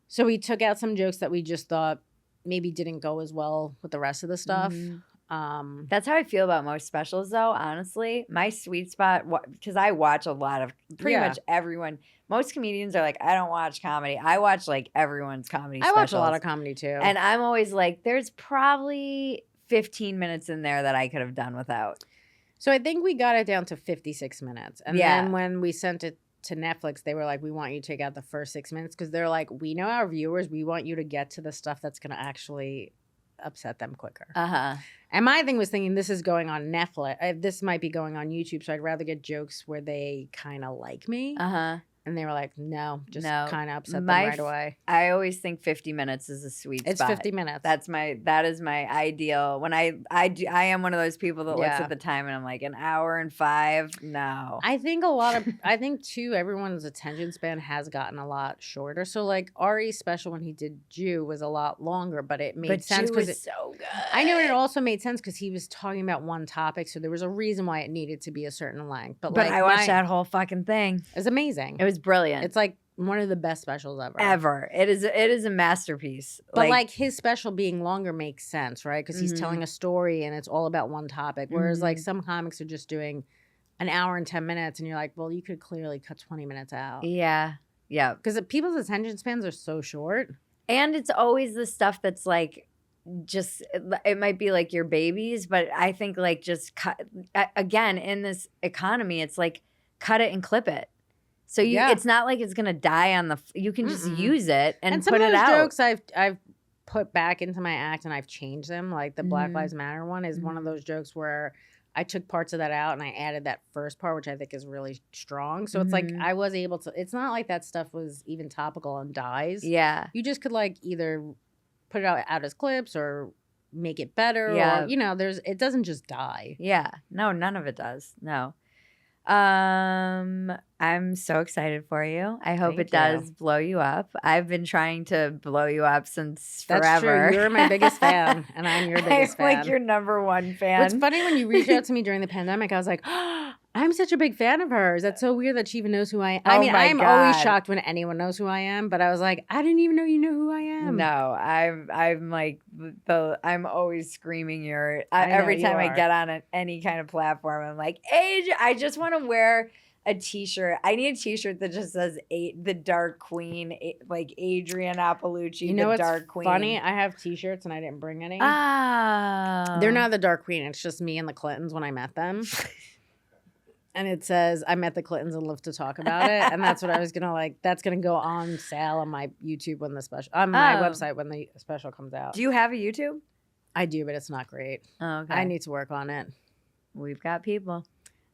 So we took out some jokes that we just thought maybe didn't go as well with the rest of the stuff. That's how I feel about most specials though, honestly. My sweet spot, because I watch a lot of pretty much everyone. Most comedians are like, I don't watch comedy. I watch like everyone's comedy specials. I watch a lot of comedy too. And I'm always like, there's probably 15 minutes in there that I could have done without. So I think we got it down to 56 minutes. And then when we sent it to Netflix, they were like, we want you to take out the first 6 minutes because they're like, we know our viewers. We want you to get to the stuff that's going to actually upset them quicker. And my thing was thinking this is going on Netflix. This might be going on YouTube. So I'd rather get jokes where they kind of like me. And they were like, no, just kind of upset them right away. I always think 50 minutes is a sweet spot. It's 50 minutes. That is my ideal. When I am one of those people that looks at the time and I'm like, an hour and 5? No. I think too, everyone's attention span has gotten a lot shorter. So like Ari's special when he did Jew was a lot longer, but it made sense because it's so good. I know it also made sense because he was talking about one topic, so there was a reason why it needed to be a certain length. But like, I watched that whole fucking thing. It was amazing. It was brilliant. It's like one of the best specials ever. It is a masterpiece. But like his special being longer makes sense, right? Because he's telling a story and it's all about one topic. Whereas like some comics are just doing an hour and 10 minutes and you're like, well, you could clearly cut 20 minutes out. Yeah. Yeah. Because people's attention spans are so short. And it's always the stuff that's like, just it might be like your babies, but I think like just cut again in this economy, it's like cut it and clip it. So it's not like it's gonna die on the. You can just use it and some put of it those out. Jokes I've put back into my act and I've changed them. Like the Black Lives Matter one is one of those jokes where I took parts of that out and I added that first part, which I think is really strong. So it's like I was able to. It's not like that stuff was even topical and dies. Yeah, you just could like either put it out as clips or make it better. Or it doesn't just die. Yeah, no, none of it does. No. I'm so excited for you. I hope it does blow you up. I've been trying to blow you up since forever. That's true. You're my biggest fan, and I'm your biggest fan. I'm like your number one fan. What's funny when you reached out to me during the pandemic, I was like, oh, I'm such a big fan of hers. That's so weird that she even knows who I am. I mean, I'm always shocked when anyone knows who I am, but I was like, I didn't even know you knew who I am. No, I'm like I'm always screaming your every time I get on any kind of platform. I'm like, I just want to wear a t-shirt. I need a t-shirt that just says the Dark Queen, like Adrienne Iapalucci, you know the Dark Queen. Funny, I have t-shirts and I didn't bring any. Oh. They're not the Dark Queen. It's just me and the Clintons when I met them. And it says, I met the Clintons and live to talk about it. And that's what I was going to that's going to go on sale on my YouTube when the special, on my website when the special comes out. Do you have a YouTube? I do, but it's not great. Oh, okay. I need to work on it. We've got people.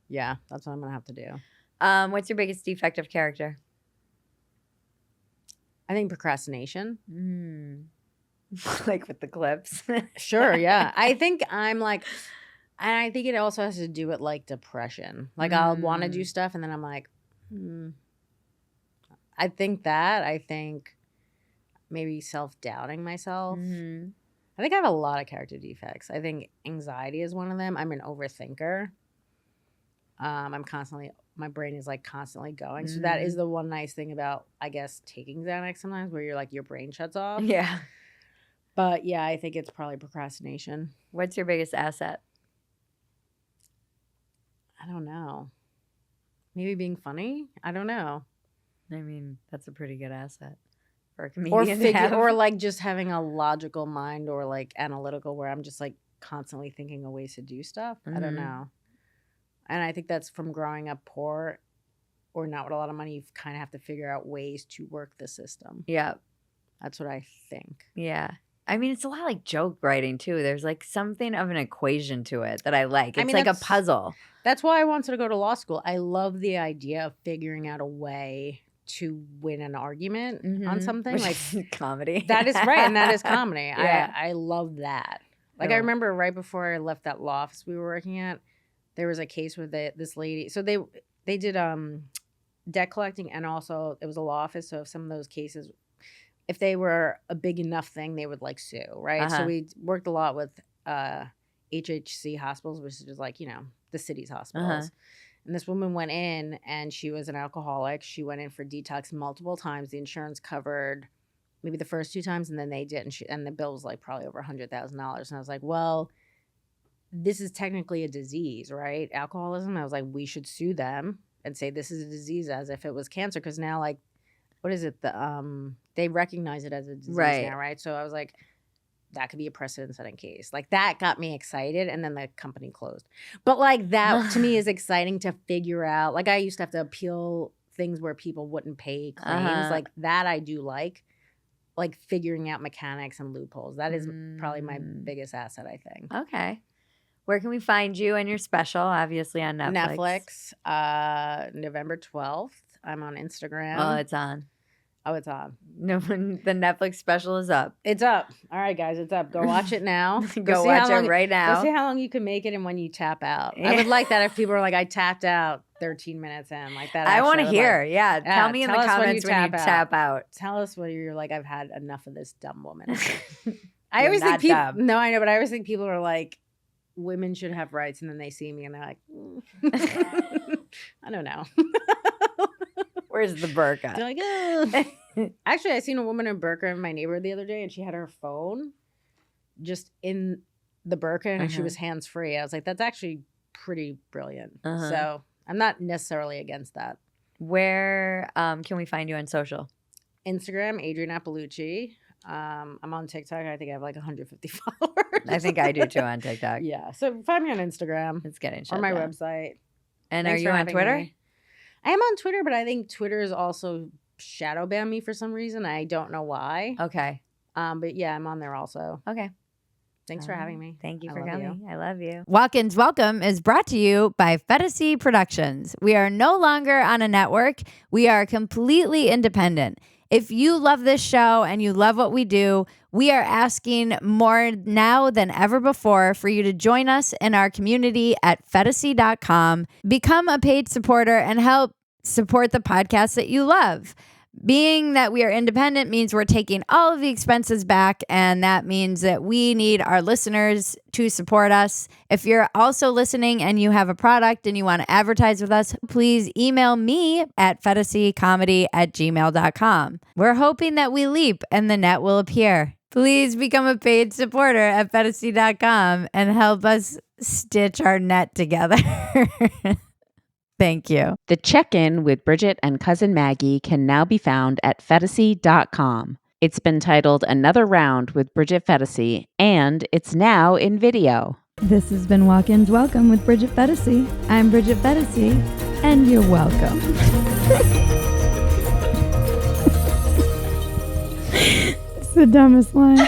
Yeah, that's what I'm gonna have to do. What's your biggest defect of character? I think procrastination. Like with the clips. Sure, yeah. I think I'm like, and I think it also has to do with like depression. Like I'll want to do stuff and then I'm like, I think maybe self-doubting myself. I think I have a lot of character defects. I think anxiety is one of them. I'm an overthinker. My brain is like constantly going. So that is the one nice thing about, I guess, taking Xanax sometimes, where you're like, your brain shuts off. Yeah. But yeah, I think it's probably procrastination. What's your biggest asset? I don't know. Maybe being funny? I don't know. I mean, that's a pretty good asset for a comedian to have. Or like just having a logical mind or like analytical, where I'm just like constantly thinking of ways to do stuff. I don't know. And I think that's from growing up poor or not with a lot of money. You kind of have to figure out ways to work the system. Yeah. That's what I think. Yeah. I mean, it's a lot like joke writing too. There's like something of an equation to it that I like. It's like a puzzle. That's why I wanted to go to law school. I love the idea of figuring out a way to win an argument on something. Which like is comedy. That is right. And that is comedy. Yeah. I love that. Like I remember right before I left that law office we were working at, there was a case where this lady, so they did debt collecting, and also it was a law office. So if some of those cases, if they were a big enough thing, they would like sue, right? So we worked a lot with HHC hospitals, which is like, the city's hospitals. And this woman went in and she was an alcoholic. She went in for detox multiple times. The insurance covered maybe the first 2 times, and then they didn't. And the bill was like probably over $100,000. And I was like, well, this is technically a disease, right? Alcoholism. I was like, we should sue them and say this is a disease as if it was cancer. Because now, like, what is it? They recognize it as a disease now, right? So I was like, that could be a precedent-setting case. Like, that got me excited, and then the company closed. But, like, that to me is exciting to figure out. Like, I used to have to appeal things where people wouldn't pay claims. Like, that I do like figuring out mechanics and loopholes. That is probably my biggest asset, I think. Okay. Where can we find you and your special? Obviously on Netflix. November 12th. I'm on Instagram. Oh, it's on. Oh, it's on. No, the Netflix special is up. It's up. All right, guys, it's up. Go watch it now. Go watch it right now. Go see how long you can make it and when you tap out. I would like that if people are like, I tapped out 13 minutes in. Like that. I want to hear. Yeah. Tell me in the comments when you tap out. Tell us whether you're like, I've had enough of this dumb woman. I always think people. Dumb. No, I know, but I always think people are like, women should have rights, and then they see me and they're like, I don't know. Where's the burqa? They're like, oh. Actually, I seen a woman in burqa in my neighborhood the other day, and she had her phone just in the burqa, and she was hands free. I was like, that's actually pretty brilliant. So I'm not necessarily against that. Where can we find you on social? Instagram, Adrienne Iapalucci. I'm on TikTok. I think I have like 150 followers. I think I do too on TikTok. Yeah. So find me on Instagram. It's getting shut or my down. Website. And are you on Twitter? Me. I am on Twitter, but I think Twitter is also shadow banned me for some reason. I don't know why. Okay. But yeah, I'm on there also. Okay. Thanks for having me. Thank you for coming. I love you. Walk-Ins Welcome is brought to you by Phetasy Productions. We are no longer on a network. We are completely independent. If you love this show and you love what we do, we are asking more now than ever before for you to join us in our community at Phetasy.com. Become a paid supporter and help support the podcast that you love. Being that we are independent means we're taking all of the expenses back, and that means that we need our listeners to support us. If you're also listening and you have a product and you want to advertise with us, please email me at phetasy@gmail.com. We're hoping that we leap and the net will appear. Please become a paid supporter at Phetasy.com and help us stitch our net together. Thank you. The check-in with Bridget and Cousin Maggie can now be found at Phetasy.com. It's been titled Another Round with Bridget Phetasy, and it's now in video. This has been Walk-Ins Welcome with Bridget Phetasy. I'm Bridget Phetasy, and you're welcome. It's the dumbest line.